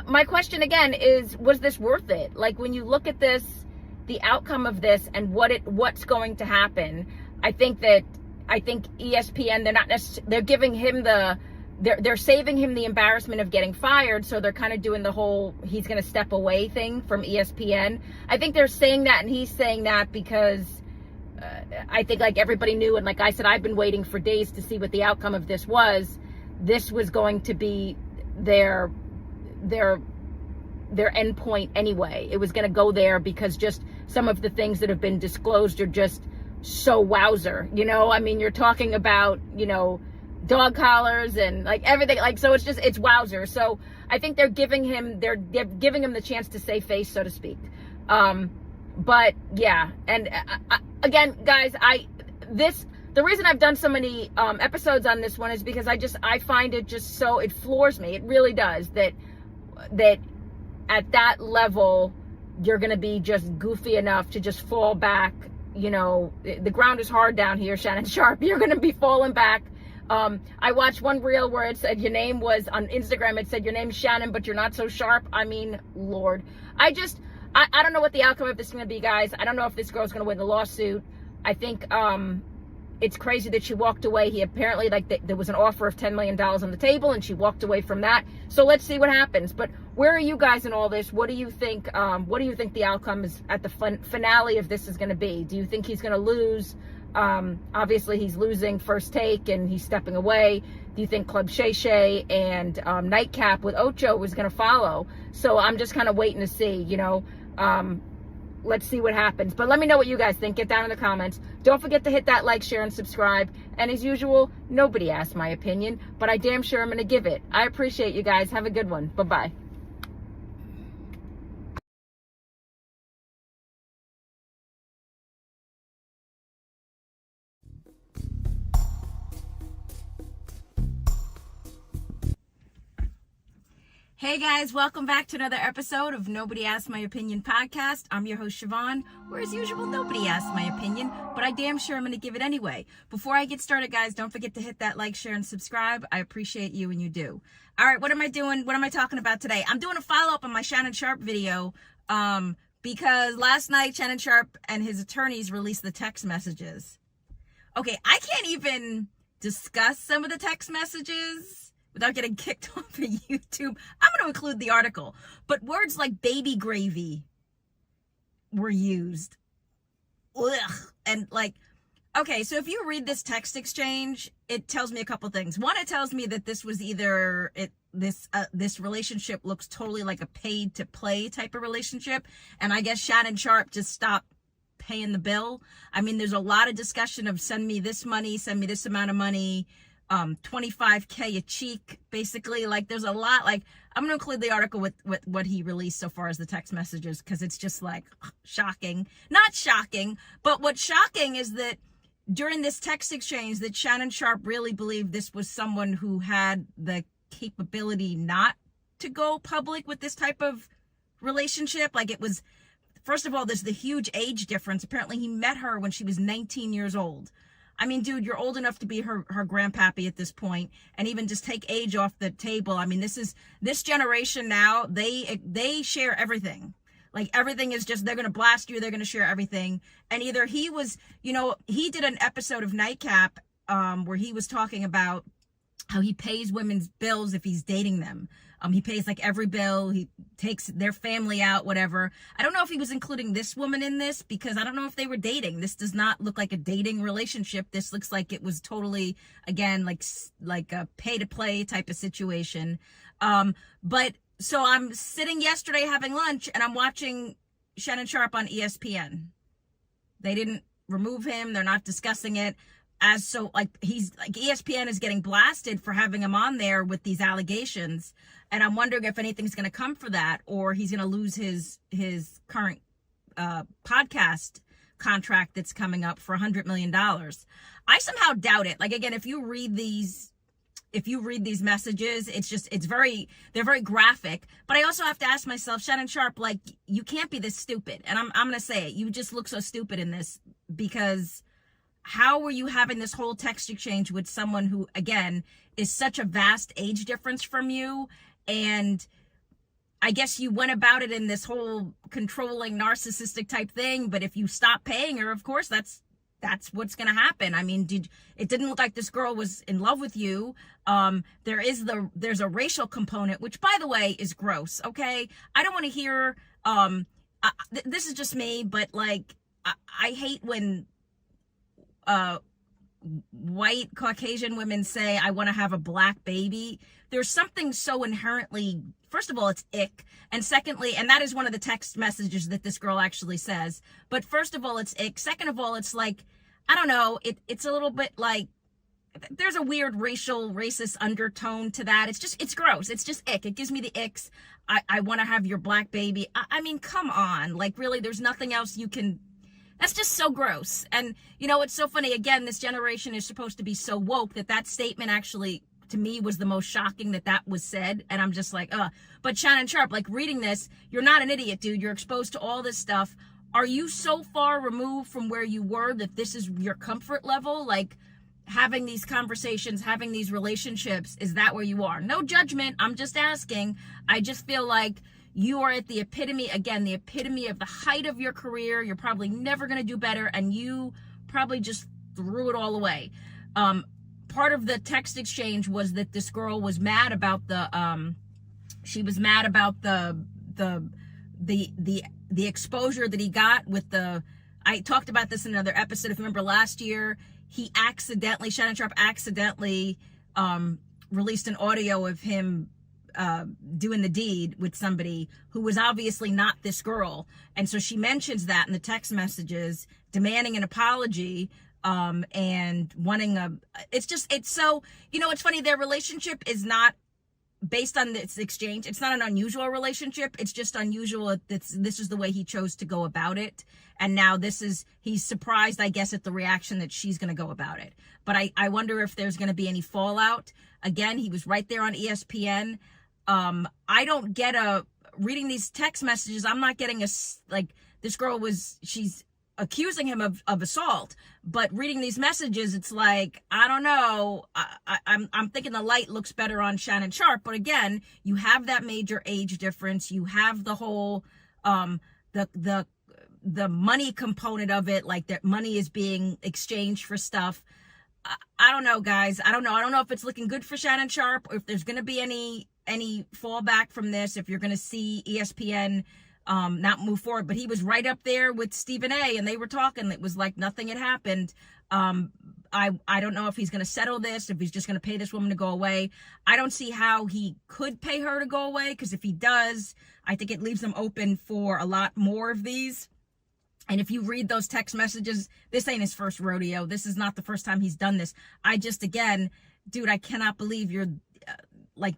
my question again is, was this worth it? Like when you look at this, the outcome of this and what's going to happen, I think ESPN, they're giving him they're saving him the embarrassment of getting fired. So they're kind of doing the whole, he's going to step away thing from ESPN. I think they're saying that, and he's saying that because I think like everybody knew. And like I said, I've been waiting for days to see what the outcome of this was. This was going to be their end point anyway. It was going to go there because just some of the things that have been disclosed are just so wowzer. You're talking about, dog collars and like everything, like, so it's wowzer. So I think they're giving him the chance to save face, so to speak. But yeah, and again, guys, the reason I've done so many episodes on this one is because I find it just so, it floors me. It really does, that at that level, you're going to be just goofy enough to just fall back. The ground is hard down here, Shannon Sharpe. You're going to be falling back I watched one reel where it said your name was, on Instagram, it said your name's Shannon, but you're not so sharp. I mean, Lord. I don't know what the outcome of this is going to be, guys. I don't know if this girl's going to win the lawsuit. I think it's crazy that she walked away. He apparently, there was an offer of $10 million on the table, and she walked away from that. So let's see what happens. But where are you guys in all this? What do you think? What do you think the outcome is at the finale of this is going to be? Do you think he's going to lose? Obviously, he's losing First Take, and he's stepping away. Do you think Club Shay Shay and Nightcap with Ocho is going to follow? So I'm just kind of waiting to see, let's see what happens. But let me know what you guys think. Get down in the comments. Don't forget to hit that like, share, and subscribe. And as usual, nobody asked my opinion, but I damn sure I'm going to give it. I appreciate you guys. Have a good one. Bye-bye. Hey guys, welcome back to another episode of Nobody Asked My Opinion podcast. I'm your host, Siobhan, where as usual, nobody asked my opinion, but I damn sure I'm going to give it anyway. Before I get started, guys, don't forget to hit that like, share, and subscribe. I appreciate you when you do. All right, what am I doing? What am I talking about today? I'm doing a follow-up on my Shannon Sharpe video because last night Shannon Sharpe and his attorneys released the text messages. Okay, I can't even discuss some of the text messages without getting kicked off of YouTube. I'm going to include the article. But words like baby gravy were used. Ugh. And okay, so if you read this text exchange, it tells me a couple things. One, it tells me that this was either, this relationship looks totally like a paid to play type of relationship. And I guess Shannon Sharpe just stopped paying the bill. I mean, there's a lot of discussion of send me this money, send me this amount of money. 25K a cheek, basically. There's a lot. I'm going to include the article with what he released so far as the text messages, because it's just shocking. Not shocking, but what's shocking is that during this text exchange that Shannon Sharpe really believed this was someone who had the capability not to go public with this type of relationship. It was, first of all, there's the huge age difference. Apparently he met her when she was 19 years old. I mean, dude, you're old enough to be her grandpappy at this point, and even just take age off the table. I mean, this generation now, they share everything. Everything is just, they're going to blast you, they're going to share everything. And either he was, he did an episode of Nightcap where he was talking about how he pays women's bills if he's dating them. He pays every bill, he takes their family out, whatever. I don't know if he was including this woman in this, because I don't know if they were dating. This does not look like a dating relationship. This looks like it was totally, again, like a pay to play type of situation. But so I'm sitting yesterday having lunch and I'm watching Shannon Sharpe on ESPN. They didn't remove him. They're not discussing it. He's ESPN is getting blasted for having him on there with these allegations. And I'm wondering if anything's going to come for that, or he's going to lose his current podcast contract that's coming up for $100 million. I somehow doubt it. Again, if you read these messages, they're very graphic. But I also have to ask myself, Shannon Sharpe, you can't be this stupid. And I'm going to say it. You just look so stupid in this, because how were you having this whole text exchange with someone who, again, is such a vast age difference from you? And I guess you went about it in this whole controlling, narcissistic type thing. But if you stop paying her, of course, that's what's going to happen. I mean, it didn't look like this girl was in love with you. There's a racial component, which, by the way, is gross. Okay. I don't want to hear, this is just me, but I hate when, white Caucasian women say, I want to have a black baby. There's something so inherently, first of all, it's ick. And secondly, and that is one of the text messages that this girl actually says. But first of all, it's ick. Second of all, it's I don't know, it's a little bit there's a weird racist undertone to that. It's gross. It's just ick. It gives me the icks. I want to have your black baby. I mean, come on. Really, there's nothing else you can. That's just so gross. And, it's so funny. Again, this generation is supposed to be so woke that statement actually, to me, was the most shocking that was said. And I'm just But Shannon Sharpe, reading this, you're not an idiot, dude. You're exposed to all this stuff. Are you so far removed from where you were that this is your comfort level? having these conversations, having these relationships, is that where you are? No judgment. I'm just asking. I just feel like you are at the epitome, again, the epitome of the height of your career. You're probably never going to do better, and you probably just threw it all away. Part of the text exchange was that this girl was mad about she was mad about the exposure that he got with I talked about this in another episode. If you remember last year, Shannon Sharpe accidentally released an audio of him doing the deed with somebody who was obviously not this girl. And so she mentions that in the text messages, demanding an apology, and wanting it's so, it's funny. Their relationship is not based on this exchange. It's not an unusual relationship. It's just unusual. This is the way he chose to go about it. And now he's surprised, I guess, at the reaction that she's going to go about it. But I wonder if there's going to be any fallout. Again, he was right there on ESPN. I don't get reading these text messages. I'm not getting this girl she's accusing him of assault, but reading these messages, it's like, I don't know. I'm thinking the light looks better on Shannon Sharpe, but again, you have that major age difference. You have the whole, the money component of it, like that money is being exchanged for stuff. I don't know, guys. I don't know if it's looking good for Shannon Sharpe, or if there's going to be any fallback from this, if you're going to see ESPN not move forward. But he was right up there with Stephen A, and they were talking. It was like nothing had happened. I don't know if he's going to settle this, if he's just going to pay this woman to go away. I don't see how he could pay her to go away, because if he does, I think it leaves him open for a lot more of these. And if you read those text messages, this ain't his first rodeo. This is not the first time he's done this. Again, dude, I cannot believe you're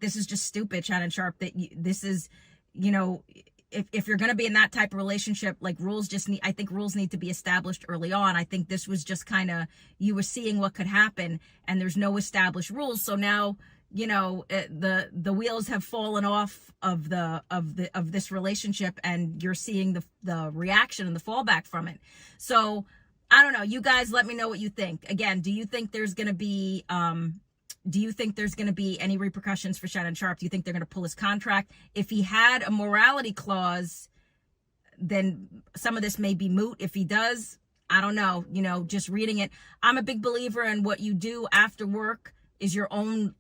this is just stupid, Shannon Sharpe, that this is, if you're going to be in that type of relationship, I think rules need to be established early on. I think this was just kind of, you were seeing what could happen, and there's no established rules. So now, the wheels have fallen off of this relationship, and you're seeing the reaction and the fallback from it. So I don't know. You guys, let me know what you think. Again, do you think there's going to be any repercussions for Shannon Sharpe? Do you think they're going to pull his contract? If he had a morality clause, then some of this may be moot. If he does, I don't know. Just reading it, I'm a big believer in what you do after work is your own,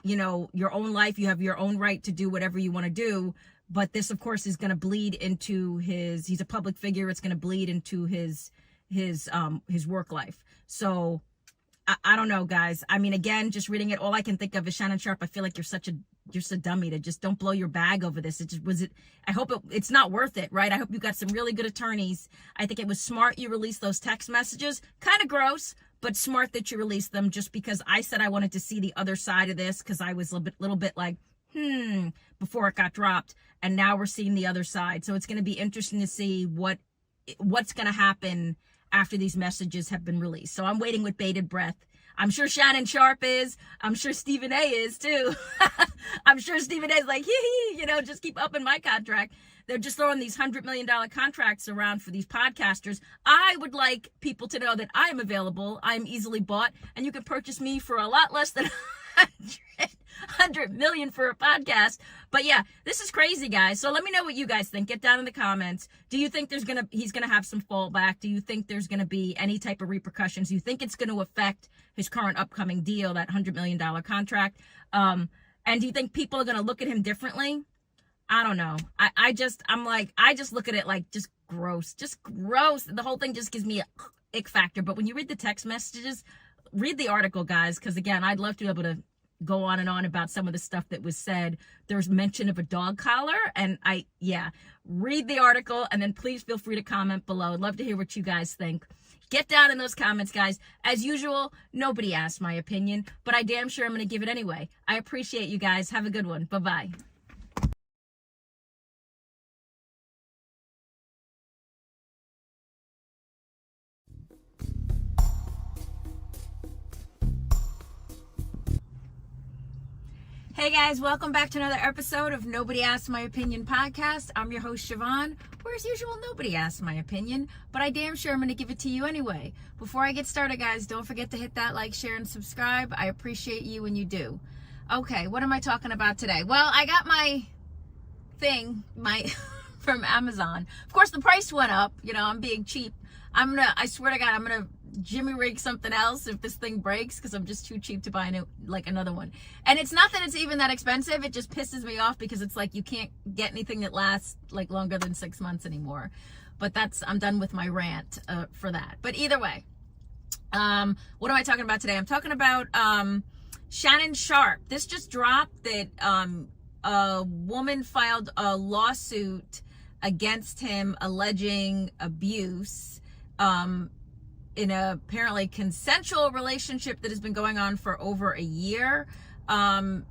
your own life. You have your own right to do whatever you want to do. But this, of course, is going to bleed into he's a public figure. It's going to bleed into his work life. So I don't know, guys. I mean, again, just reading it, all I can think of is Shannon Sharpe. I feel like you're such a dummy to just don't blow your bag over this. I hope it's not worth it, right? I hope you got some really good attorneys. I think it was smart you released those text messages. Kind of gross, but smart that you released them, just because I said I wanted to see the other side of this, because I was a little bit like, before it got dropped. And now we're seeing the other side. So it's going to be interesting to see what's going to happen after these messages have been released. So I'm waiting with bated breath. I'm sure Shannon Sharpe is. I'm sure Stephen A is too. I'm sure Stephen A is like, just keep upping my contract. They're just throwing these $100 million contracts around for these podcasters. I would like people to know that I am available. I'm easily bought, and you can purchase me for a lot less than $100 million for a podcast. But yeah, this is crazy, guys. So let me know what you guys think. Get down in the comments. Do you think he's gonna have some fallback? Do you think there's gonna be any type of repercussions? Do you think it's going to affect his current upcoming deal, that $100 million contract? And do you think people are going to look at him differently? I don't know. I just look at it like just gross. The whole thing just gives me a ick factor. But when you read the text messages, read the article, guys, because again, I'd love to be able to go on and on about some of the stuff that was said. There's mention of a dog collar, and read the article, and then please feel free to comment below. I'd love to hear what you guys think. Get down in those comments, guys. As usual, nobody asked my opinion, but I damn sure I'm going to give it anyway. I appreciate you guys. Have a good one. Bye-bye. Hey guys, welcome back to another episode of Nobody Asked My Opinion podcast. I'm your host, Siobhan, where as usual, nobody asked my opinion, but I damn sure I'm going to give it to you anyway. Before I get started, guys, don't forget to hit that like, share, and subscribe. I appreciate you when you do. Okay, what am I talking about today? Well, I got my thing, from Amazon. Of course, the price went up. You know, I'm being cheap. I swear to God, I'm going to Jimmy rig something else if this thing breaks because I'm just too cheap to buy another one. And it's not that it's even that expensive. It just pisses me off because it's like you can't get anything that lasts like longer than 6 months anymore. But I'm done with my rant for that. But either way, what am I talking about today? I'm talking about Shannon Sharpe. This just dropped that a woman filed a lawsuit against him alleging abuse in a apparently consensual relationship that has been going on for over a year. For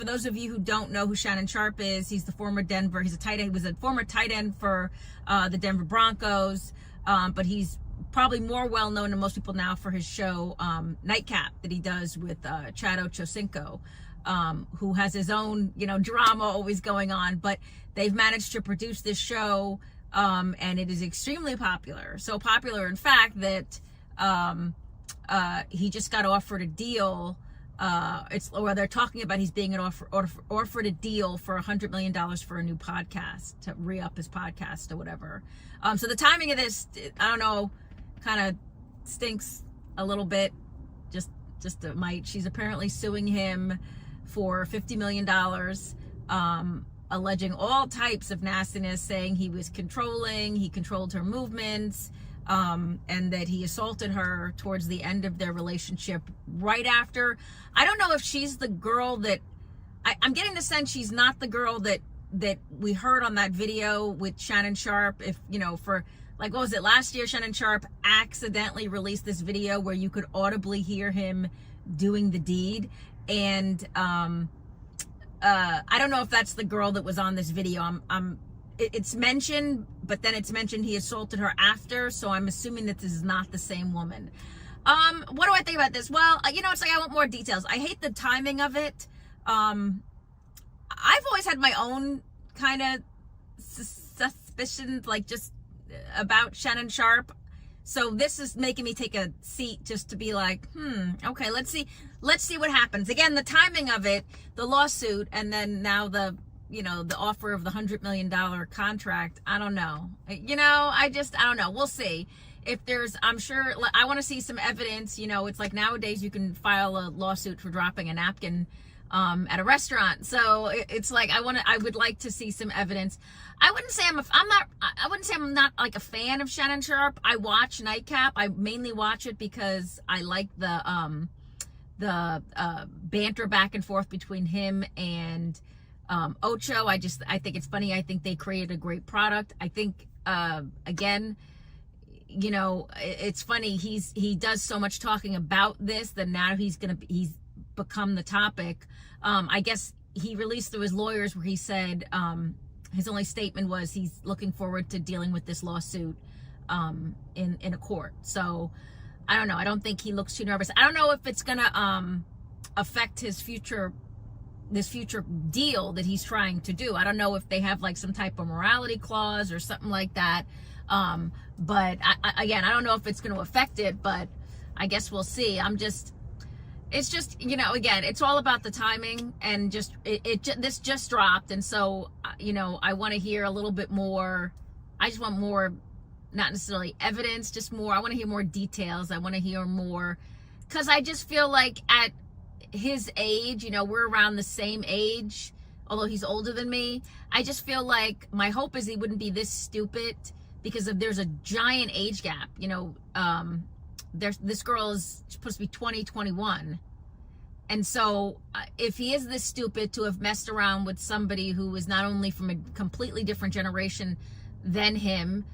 those of you who don't know who Shannon Sharpe is, he's a former tight end. He was a former tight end for the Denver Broncos, but he's probably more well known to most people now for his show Nightcap that he does with Chad Ochocinco, who has his own drama always going on. But they've managed to produce this show. And it is extremely popular. So popular, in fact, that he just got offered a deal. They're talking about he's being offered a deal for $100 million for a new podcast to re-up his podcast or whatever. So the timing of this, I don't know, kind of stinks a little bit. She's apparently suing him for $50 million. Alleging all types of nastiness, saying he was he controlled her movements, and that he assaulted her towards the end of their relationship right after. I don't know if she's the girl that, I'm getting the sense she's not the girl that we heard on that video with Shannon Sharpe. If, for like, what was it, last year, Shannon Sharpe accidentally released this video where you could audibly hear him doing the deed. And, I don't know if that's the girl that was on this video. It's mentioned, but then it's mentioned he assaulted her after, so I'm assuming that this is not the same woman. What do I think about this? Well, it's like I want more details. I hate the timing of it. I've always had my own kind of suspicions, like just about Shannon Sharpe. So this is making me take a seat just to be like, okay, let's see what happens. Again, the timing of it, the lawsuit, and then now the offer of the $100 million contract. I don't know. I don't know. We'll see. If I'm sure, I want to see some evidence. It's like nowadays you can file a lawsuit for dropping a napkin at a restaurant. So it's like I would like to see some evidence. I wouldn't say I'm not like a fan of Shannon Sharpe. I watch Nightcap. I mainly watch it because I like the banter back and forth between him and Ocho. I think it's funny. I think they created a great product. I think again, it's funny. He does so much talking about this that now he's become the topic. I guess he released through his lawyers where he said his only statement was he's looking forward to dealing with this lawsuit in a court. So I don't know. I don't think he looks too nervous. I don't know if it's gonna affect this future deal that he's trying to do. I don't know if they have like some type of morality clause or something like that. But I don't know if it's going to affect it, but I guess we'll see. It's just, again, it's all about the timing, and this just dropped. And so, I want to hear a little bit more. I just want more, not necessarily evidence, just more. I want to hear more details. I want to hear more, because I just feel like at his age, we're around the same age, although he's older than me. I just feel like my hope is he wouldn't be this stupid, because there's a giant age gap. This girl is supposed to be 20, 21. And so if he is this stupid to have messed around with somebody who is not only from a completely different generation than him,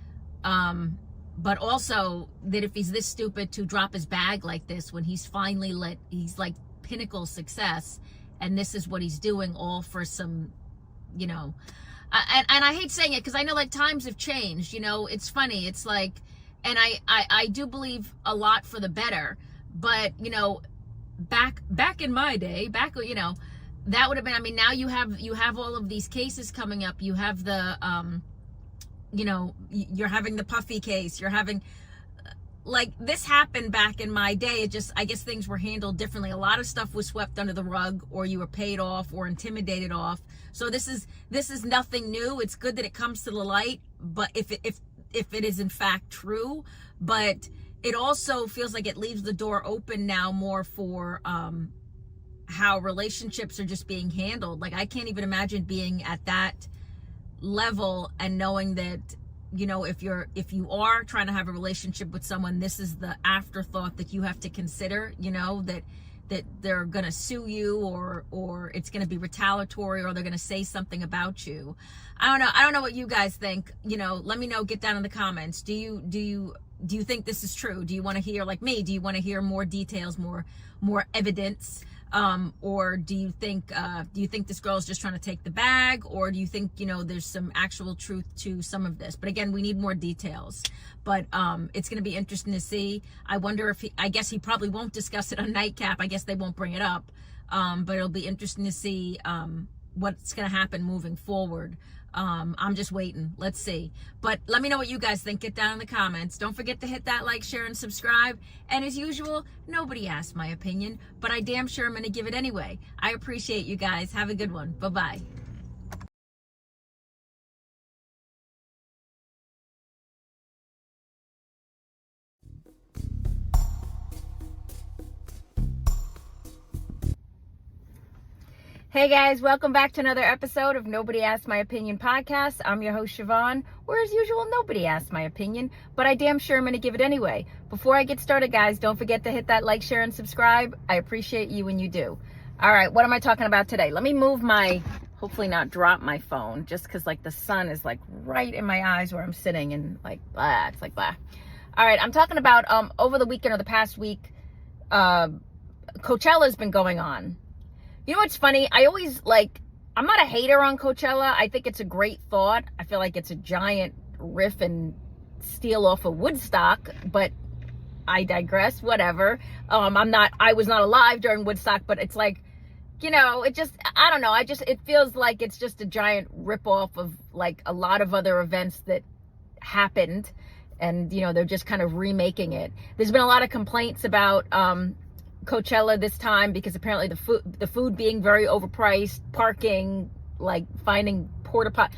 but also that if he's this stupid to drop his bag like this when he's finally he's like pinnacle success, and this is what he's doing all for some, and I hate saying it because I know like times have changed. It's funny. It's like, and I do believe a lot for the better, but back in my day, that would have been, I mean, now you have all of these cases coming up. You have the, you're having the Puffy case. You're having, like, this happened back in my day. It just, I guess things were handled differently. A lot of stuff was swept under the rug, or you were paid off or intimidated off. So this is nothing new. It's good that it comes to the light, but if it is in fact true, but it also feels like it leaves the door open now more for how relationships are just being handled. Like, I can't even imagine being at that level and knowing that, if you are trying to have a relationship with someone, this is the afterthought that you have to consider, that they're going to sue you, or it's going to be retaliatory, or they're going to say something about you. I don't know what you guys think. Let me know, get down in the comments. Do you think this is true? Do you want to hear, like me, do you want to hear more details, more evidence? Or do you think this girl is just trying to take the bag, or do you think, there's some actual truth to some of this? But again, we need more details. But it's going to be interesting to see. I wonder if I guess he probably won't discuss it on Nightcap. I guess they won't bring it up. But it'll be interesting to see what's going to happen moving forward. I'm just waiting. Let's see. But let me know what you guys think. Get down in the comments. Don't forget to hit that like, share, and subscribe. And as usual, nobody asked my opinion, but I damn sure am going to give it anyway. I appreciate you guys. Have a good one. Bye-bye. Hey guys, welcome back to another episode of Nobody Asked My Opinion podcast. I'm your host, Siobhan, where as usual, nobody asked my opinion, but I damn sure am going to give it anyway. Before I get started, guys, don't forget to hit that like, share, and subscribe. I appreciate you when you do. All right, what am I talking about today? Let me move hopefully not drop my phone, just because like the sun is like right in my eyes where I'm sitting, and like, blah, it's like blah. All right, I'm talking about over the weekend or the past week, Coachella's been going on. You know what's funny? I'm not a hater on Coachella. I think it's a great thought. I feel like it's a giant riff and steal off of Woodstock, but I digress, whatever. I was not alive during Woodstock, but it's like, I don't know. It feels like it's just a giant rip off of like a lot of other events that happened, and, they're just kind of remaking it. There's been a lot of complaints about, Coachella this time, because apparently the food being very overpriced, parking, like finding porta pot,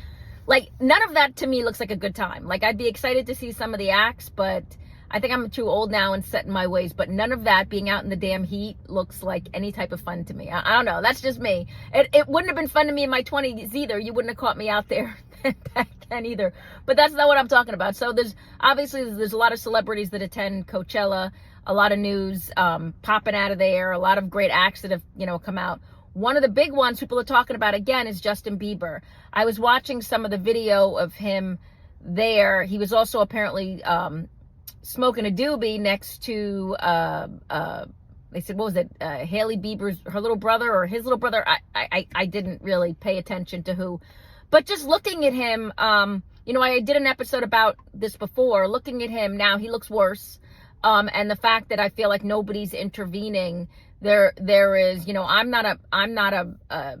like none of that to me looks like a good time. Like, I'd be excited to see some of the acts, but I think I'm too old now and set in my ways. But none of that, being out in the damn heat, looks like any type of fun to me. I don't know. That's just me. It wouldn't have been fun to me in my 20s either. You wouldn't have caught me out there back then either. But that's not what I'm talking about. So there's a lot of celebrities that attend Coachella. A lot of news popping out of there, a lot of great acts that have, come out. One of the big ones people are talking about again is Justin Bieber. I was watching some of the video of him there. He was also apparently smoking a doobie next to, they said, what was it? Hailey Bieber's, her little brother or his little brother. I didn't really pay attention to who, but just looking at him, I did an episode about this before. Looking at him now, he looks worse. And the fact that I feel like nobody's intervening, there is, I'm not a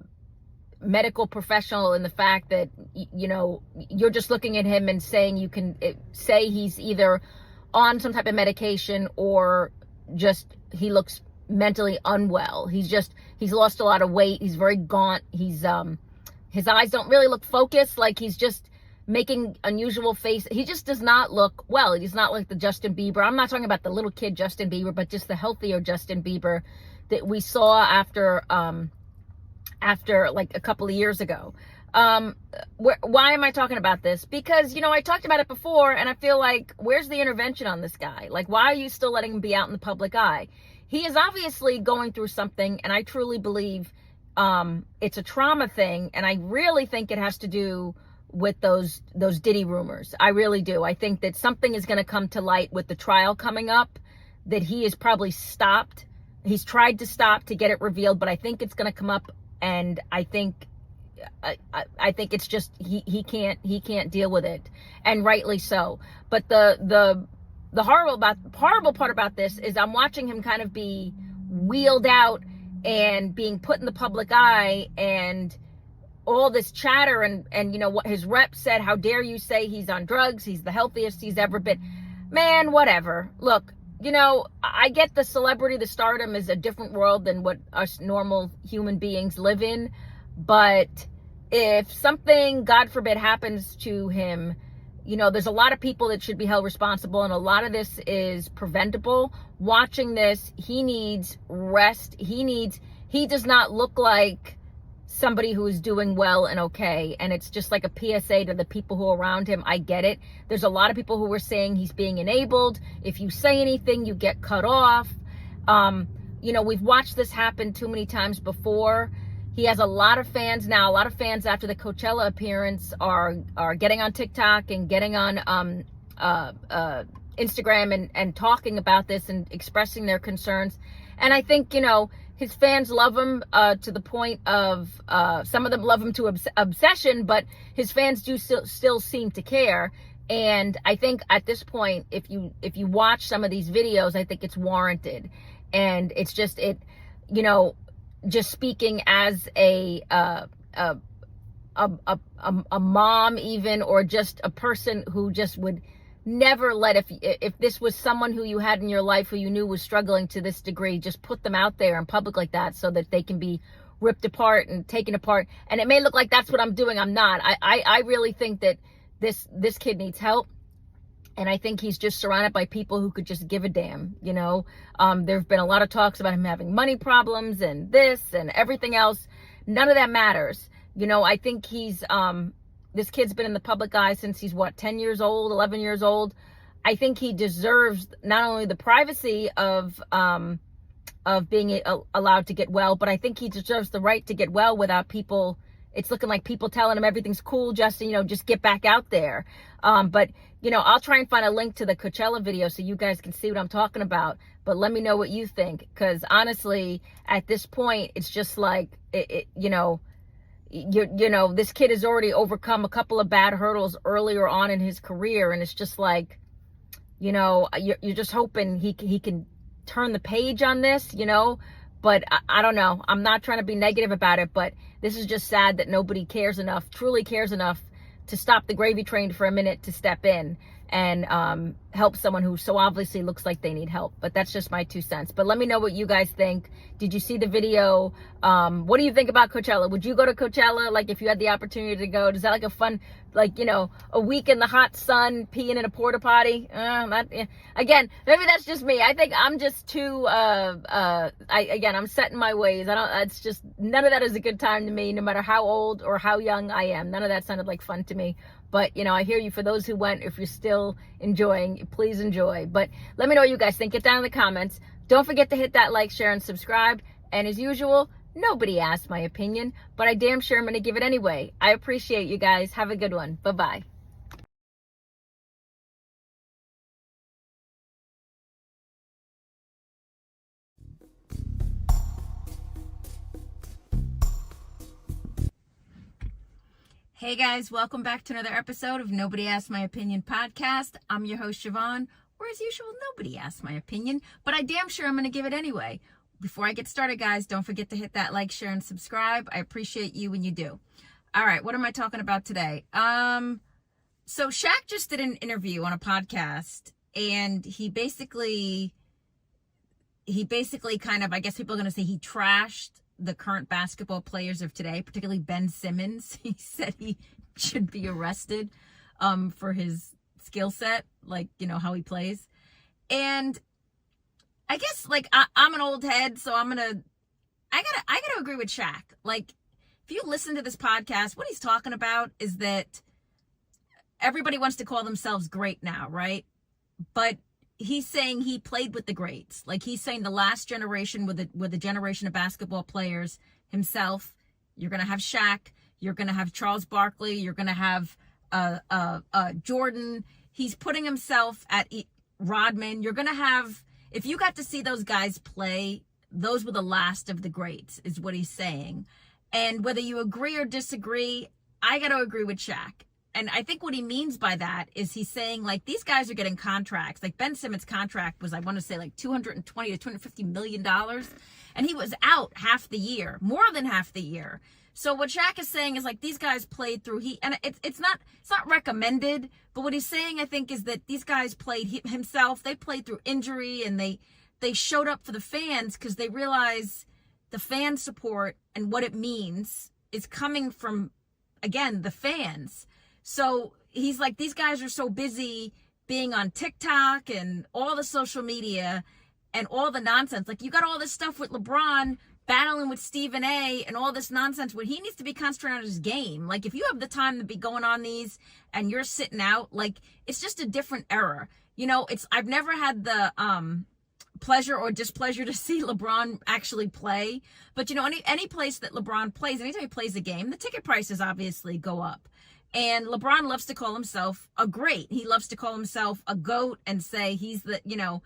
medical professional in the fact that, you're just looking at him and saying you can say he's either on some type of medication or just he looks mentally unwell. He's lost a lot of weight. He's very gaunt. His eyes don't really look focused. Like, he's just making unusual face. He just does not look well. He's not like the Justin Bieber. I'm not talking about the little kid Justin Bieber, but just the healthier Justin Bieber that we saw after like a couple of years ago. Why am I talking about this? Because, I talked about it before, and I feel like, where's the intervention on this guy? Like, why are you still letting him be out in the public eye? He is obviously going through something, and I truly believe it's a trauma thing, and I really think it has to do with those Diddy rumors. I really do. I think that something is going to come to light with the trial coming up that he has probably stopped. He's tried to stop to get it revealed, but I think it's going to come up, and I think it's just he can't deal with it, and rightly so. But the horrible part about this is I'm watching him kind of be wheeled out and being put in the public eye, and all this chatter, and you know what his rep said, how dare you say he's on drugs, he's the healthiest he's ever been. Man, whatever. Look, you know, I get the celebrity, the stardom is a different world than what us normal human beings live in, but if something, God forbid, happens to him, you know, there's a lot of people that should be held responsible, and a lot of this is preventable. Watching this, he needs rest. He does not look like somebody who is doing well and okay, and it's just like a PSA to the people who are around him. I get it. There's a lot of people who are saying he's being enabled. If you say anything, you get cut off. You know, we've watched this happen too many times before. He has a lot of fans now. A lot of fans after the Coachella appearance are getting on TikTok and getting on Instagram and talking about this and expressing their concerns. And I think, you know, his fans love him to the point of some of them love him to obsession, but his fans do still seem to care. And I think at this point, if you watch some of these videos, I think it's warranted. And it's just, you know, just speaking as a mom even, or just a person who just would never let, if this was someone who you had in your life who you knew was struggling to this degree, just put them out there in public like that so that they can be ripped apart and taken apart. And it may look like that's what I'm doing. I'm not. I really think that this kid needs help. And I think he's just surrounded by people who could just give a damn, you know. There have been a lot of talks about him having money problems and this and everything else. None of that matters. You know, I think this kid's been in the public eye since he's 10 years old, 11 years old. I think he deserves not only the privacy of being allowed to get well, but I think he deserves the right to get well without people. It's looking like people telling him everything's cool, Justin, you know, just get back out there. But, you know, I'll try and find a link to the Coachella video so you guys can see what I'm talking about. But let me know what you think, because honestly, at this point, it's just like, you know, this kid has already overcome a couple of bad hurdles earlier on in his career. And it's just like, you know, you're just hoping he can turn the page on this, you know. But I don't know. I'm not trying to be negative about it, but this is just sad that nobody truly cares enough to stop the gravy train for a minute to step in and help someone who so obviously looks like they need help. But that's just my 2 cents. But let me know what you guys think. Did you see the video? What do you think about Coachella? Would you go to Coachella? Like, if you had the opportunity to go, is that like a fun, like, you know, a week in the hot sun, peeing in a porta potty? Again, maybe that's just me. I think I'm just too, I'm set in my ways. It's just, none of that is a good time to me, no matter how old or how young I am. None of that sounded like fun to me. But, you know, I hear you. For those who went, if you're still enjoying, please enjoy. But let me know what you guys think. Get down in the comments. Don't forget to hit that like, share, and subscribe. And as usual, nobody asked my opinion, but I damn sure am going to give it anyway. I appreciate you guys. Have a good one. Bye-bye. Hey guys, welcome back to another episode of Nobody Asked My Opinion podcast. I'm your host, Siobhan, where as usual, nobody asked my opinion, but I damn sure I'm going to give it anyway. Before I get started, guys, don't forget to hit that like, share, and subscribe. I appreciate you when you do. All right, what am I talking about today? So Shaq just did an interview on a podcast, and he basically kind of, I guess people are going to say, he trashed the current basketball players of today, particularly Ben Simmons. He said he should be arrested for his skill set, like, you know, how he plays. And I guess, like, I'm an old head, so I gotta agree with Shaq. Like, if you listen to this podcast, what he's talking about is that everybody wants to call themselves great now, right? But he's saying he played with the greats. Like, he's saying the last generation with the generation of basketball players himself. You're going to have Shaq. You're going to have Charles Barkley. You're going to have Jordan. He's putting himself at Rodman. You're going to have, if you got to see those guys play, those were the last of the greats, is what he's saying. And whether you agree or disagree, I got to agree with Shaq. and I think what he means by that is he's saying, like, these guys are getting contracts. Like, Ben Simmons' contract was, I want to say, like $220 to $250 million. And he was out half the year, more than half the year. So what Shaq is saying is, like, these guys played through and it's not recommended, but what he's saying, I think, is that these guys played himself. They played through injury, and they showed up for the fans because they realize the fan support and what it means is coming from, again, the fans. So he's like, these guys are so busy being on TikTok and all the social media and all the nonsense. Like, you got all this stuff with LeBron battling with Stephen A and all this nonsense where he needs to be concentrating on his game. Like, if you have the time to be going on these and you're sitting out, like, it's just a different era. You know, I've never had the pleasure or displeasure to see LeBron actually play, but you know, any place that LeBron plays, anytime he plays a game, the ticket prices obviously go up. And LeBron loves to call himself a great. He loves to call himself a GOAT and say he's the, you know,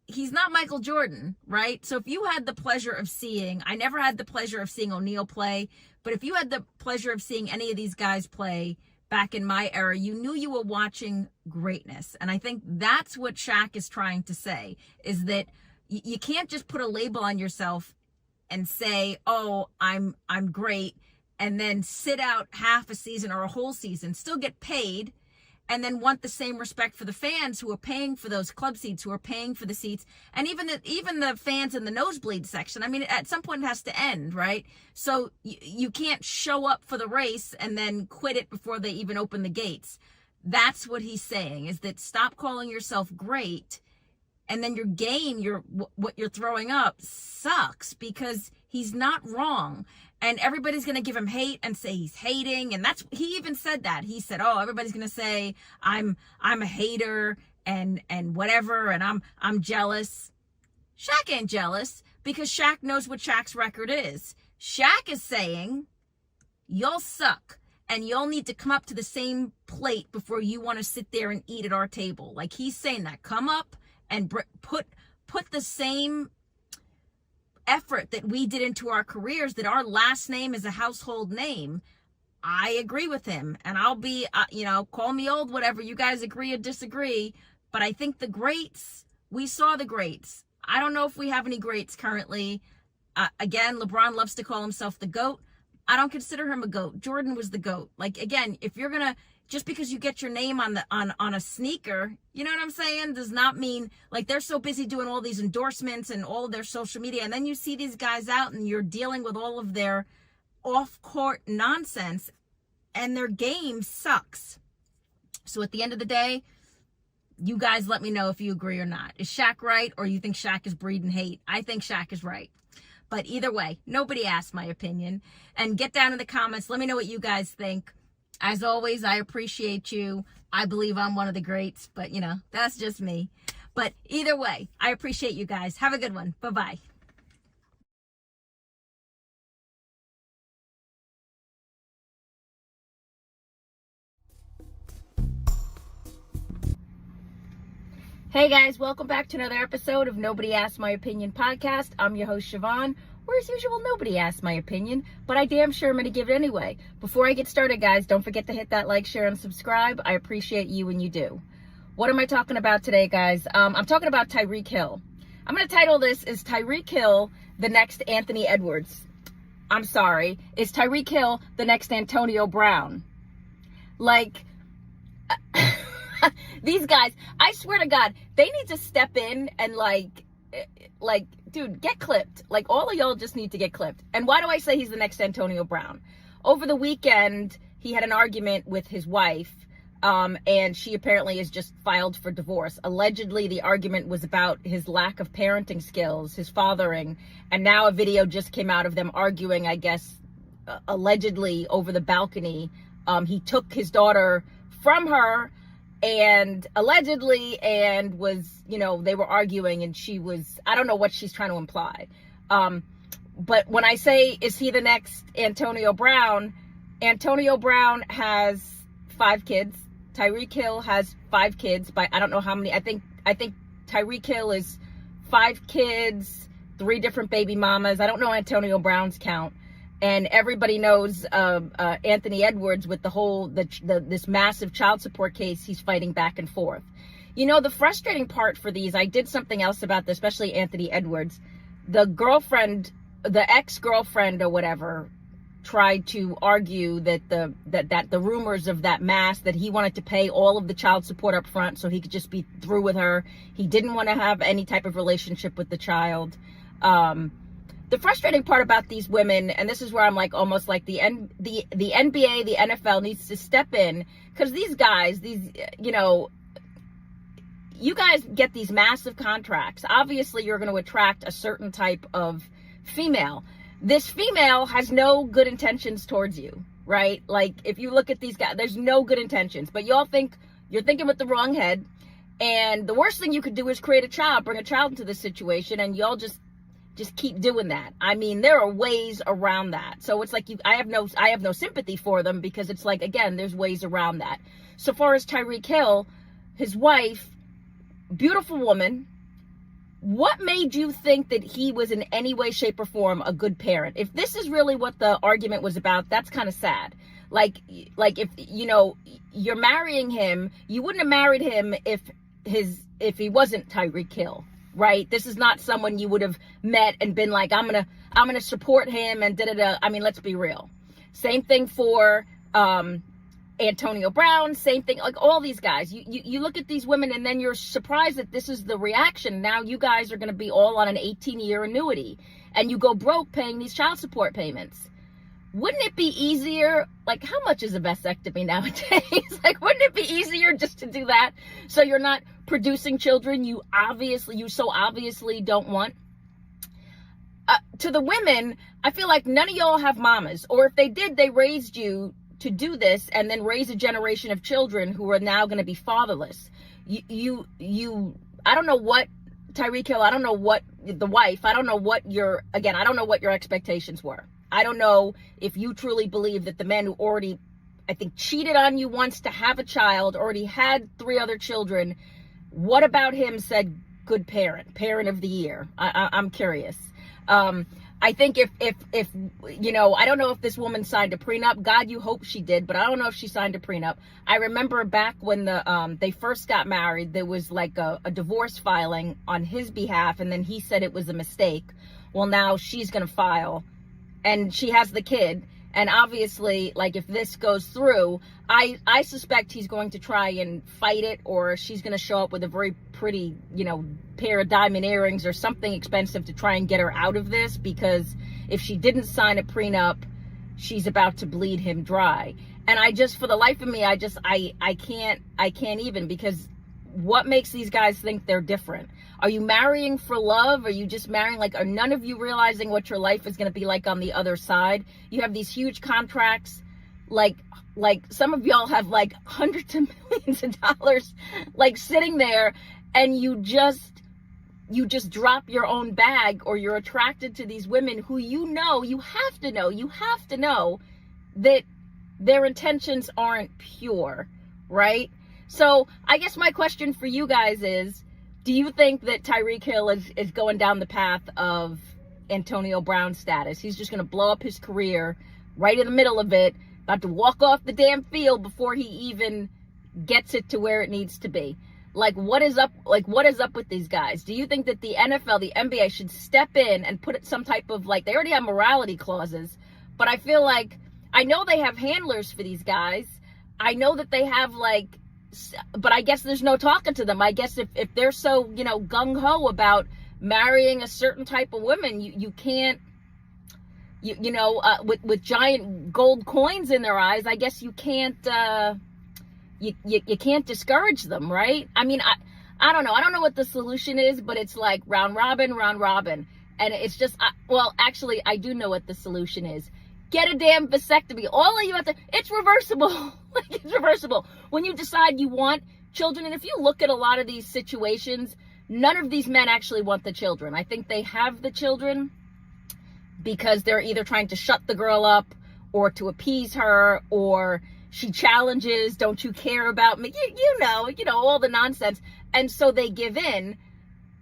he's not Michael Jordan, right? So if you had the pleasure of seeing, I never had the pleasure of seeing O'Neal play, but if you had the pleasure of seeing any of these guys play back in my era, you knew you were watching greatness. And I think that's what Shaq is trying to say, is that you can't just put a label on yourself and say, oh, I'm great, and then sit out half a season or a whole season, still get paid, and then want the same respect for the fans who are paying for those club seats, who are paying for the seats, and even the fans in the nosebleed section. I mean, at some point it has to end, right? So you can't show up for the race and then quit it before they even open the gates. That's what he's saying, is that stop calling yourself great, and then your game, what you're throwing up sucks, because he's not wrong. And everybody's going to give him hate and say he's hating. And he even said that. He said, oh, everybody's going to say I'm a hater and whatever, and I'm jealous. Shaq ain't jealous, because Shaq knows what Shaq's record is. Shaq is saying, y'all suck, and y'all need to come up to the same plate before you want to sit there and eat at our table. Like, he's saying that. Come up and put the same effort that we did into our careers, that our last name is a household name. I agree with him, and I'll be, call me old, whatever, you guys agree or disagree, but I think the greats, we saw the greats. I don't know if we have any greats currently. Again, LeBron loves to call himself the GOAT. I don't consider him a GOAT. Jordan was the GOAT. Like, again, if you're gonna, just because you get your name on a sneaker, you know what I'm saying, does not mean, like, they're so busy doing all these endorsements and all of their social media, and then you see these guys out and you're dealing with all of their off-court nonsense, and their game sucks. So at the end of the day, you guys let me know if you agree or not. Is Shaq right, or you think Shaq is breeding hate? I think Shaq is right. But either way, nobody asked my opinion. And get down in the comments. Let me know what you guys think. As always, I appreciate you. I believe I'm one of the greats, but, you know, that's just me. But either way, I appreciate you guys. Have a good one. Bye-bye. Hey guys, welcome back to another episode of Nobody Asked My Opinion podcast. I'm your host, Siobhan, where as usual, nobody asked my opinion, but I damn sure am going to give it anyway. Before I get started, guys, don't forget to hit that like, share, and subscribe. I appreciate you when you do. What am I talking about today, guys? I'm talking about Tyreek Hill. I'm going to title this, Is Tyreek Hill the next Anthony Edwards? I'm sorry. Is Tyreek Hill the next Antonio Brown? Like... These guys, I swear to God, they need to step in and like, dude, get clipped. Like, all of y'all just need to get clipped. And why do I say he's the next Antonio Brown? Over the weekend, he had an argument with his wife, and she apparently is just filed for divorce. Allegedly, the argument was about his lack of parenting skills, his fathering, and now a video just came out of them arguing, I guess, allegedly over the balcony. He took his daughter from her, and allegedly, and was, you know, they were arguing, and she was, I don't know what she's trying to imply. But when I say, is he the next Antonio Brown has 5 kids. Tyreek Hill has 5 kids, but I don't know how many. I think Tyreek Hill is 5 kids, 3 different baby mamas. I don't know Antonio Brown's count. And everybody knows Anthony Edwards with this massive child support case he's fighting back and forth. You know, the frustrating part for these, I did something else about this, especially Anthony Edwards. The ex-girlfriend or whatever, tried to argue that the rumors of that mass, that he wanted to pay all of the child support up front so he could just be through with her. He didn't want to have any type of relationship with the child. The frustrating part about these women, and this is where I'm like, almost like the NBA, the NFL needs to step in, because these guys, you guys get these massive contracts. Obviously, you're going to attract a certain type of female. This female has no good intentions towards you, right? Like, if you look at these guys, there's no good intentions, but y'all think you're thinking with the wrong head. And the worst thing you could do is create a child, bring a child into this situation, and y'all just keep doing that. I mean, there are ways around that. So it's like, I have no sympathy for them, because it's like, again, there's ways around that. So far as Tyreek Hill, his wife, beautiful woman, what made you think that he was in any way, shape, or form a good parent? If this is really what the argument was about, that's kind of sad. Like if, you're marrying him, you wouldn't have married him if he wasn't Tyreek Hill, right? This is not someone you would have met and been like, I'm gonna support him and da-da-da. I mean, let's be real. Same thing for Antonio Brown, same thing, like all these guys. You look at these women and then you're surprised that this is the reaction. Now you guys are going to be all on an 18-year annuity and you go broke paying these child support payments. Wouldn't it be easier? Like, how much is a vasectomy nowadays? Like, wouldn't it be easier just to do that so you're not producing children you so obviously don't want? To the women, I feel like none of y'all have mamas, or if they did, they raised you to do this and then raise a generation of children who are now going to be fatherless. I don't know what Tyreek Hill, I don't know what the wife, I don't know what I don't know what your expectations were. I don't know if you truly believe that the man who already, I think, cheated on you once to have a child, already had 3 other children, what about him said good parent of the year? I'm curious. I think if I don't know if this woman signed a prenup. God, you hope she did, but I don't know if she signed a prenup. I remember back when they first got married, there was like a divorce filing on his behalf, and then he said it was a mistake. Well, now she's going to file, and she has the kid. And obviously, like, if this goes through, I suspect he's going to try and fight it, or she's going to show up with a very pretty, pair of diamond earrings or something expensive to try and get her out of this, because if she didn't sign a prenup, she's about to bleed him dry. And I just, for the life of me, I can't even, because what makes these guys think they're different? Are you marrying for love? Are you just marrying, like, are none of you realizing what your life is going to be like on the other side? You have these huge contracts, like some of y'all have like hundreds of millions of dollars, like, sitting there, and you just drop your own bag, or you're attracted to these women who you have to know that their intentions aren't pure, right? So I guess my question for you guys is, do you think that Tyreek Hill is going down the path of Antonio Brown status? He's just going to blow up his career right in the middle of it, about to walk off the damn field before he even gets it to where it needs to be. Like, what is up with these guys? Do you think that the NFL, the NBA should step in and put some type of, like, they already have morality clauses, but I feel like, I know they have handlers for these guys. I know that they have, like, but I guess there's no talking to them. I guess if they're so, gung-ho about marrying a certain type of women, you can't, with giant gold coins in their eyes, I guess you can't, you can't discourage them, right? I mean, I don't know. I don't know what the solution is, but it's like round robin. And it's just, actually, I do know what the solution is. Get a damn vasectomy. All of you have to, it's reversible. Like, it's reversible. When you decide you want children, and if you look at a lot of these situations, none of these men actually want the children. I think they have the children because they're either trying to shut the girl up, or to appease her, or she challenges, don't you care about me? You know, all the nonsense. And so they give in.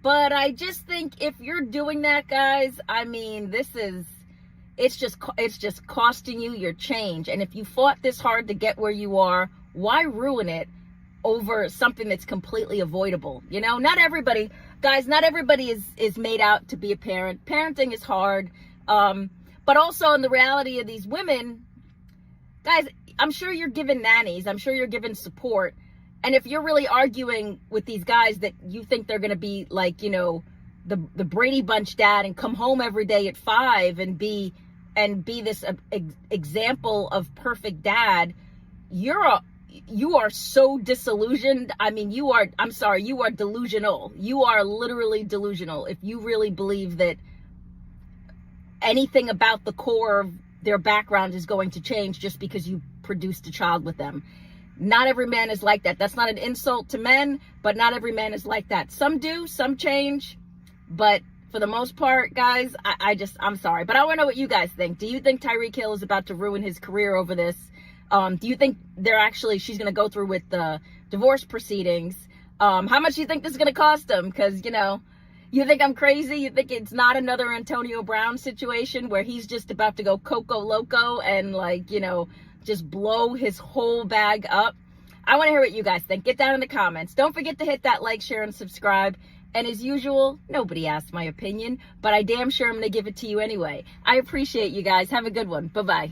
But I just think if you're doing that, guys, I mean, this is it's just costing you your change. And if you fought this hard to get where you are, why ruin it over something that's completely avoidable? You know, not everybody, guys, not everybody is made out to be a parent. Parenting is hard. But also in the reality of these women, guys, I'm sure you're given nannies. I'm sure you're given support. And if you're really arguing with these guys that you think they're going to be like, you know, the Brady Bunch dad and come home every day at 5 and be this example of perfect dad, you are so disillusioned. I mean, you are delusional. You are literally delusional if you really believe that anything about the core of their background is going to change just because you produced a child with them. Not every man is like that. That's not an insult to men, but not every man is like that. Some do, some change, but for the most part, guys, I'm sorry. But I want to know what you guys think. Do you think Tyreek Hill is about to ruin his career over this? Do you think she's going to go through with the divorce proceedings? How much do you think this is going to cost him? Because, you know, you think I'm crazy? You think it's not another Antonio Brown situation where he's just about to go Coco Loco and, like, you know, just blow his whole bag up? I want to hear what you guys think. Get down in the comments. Don't forget to hit that like, share, and subscribe. And as usual, nobody asked my opinion, but I damn sure I'm going to give it to you anyway. I appreciate you guys. Have a good one. Bye-bye.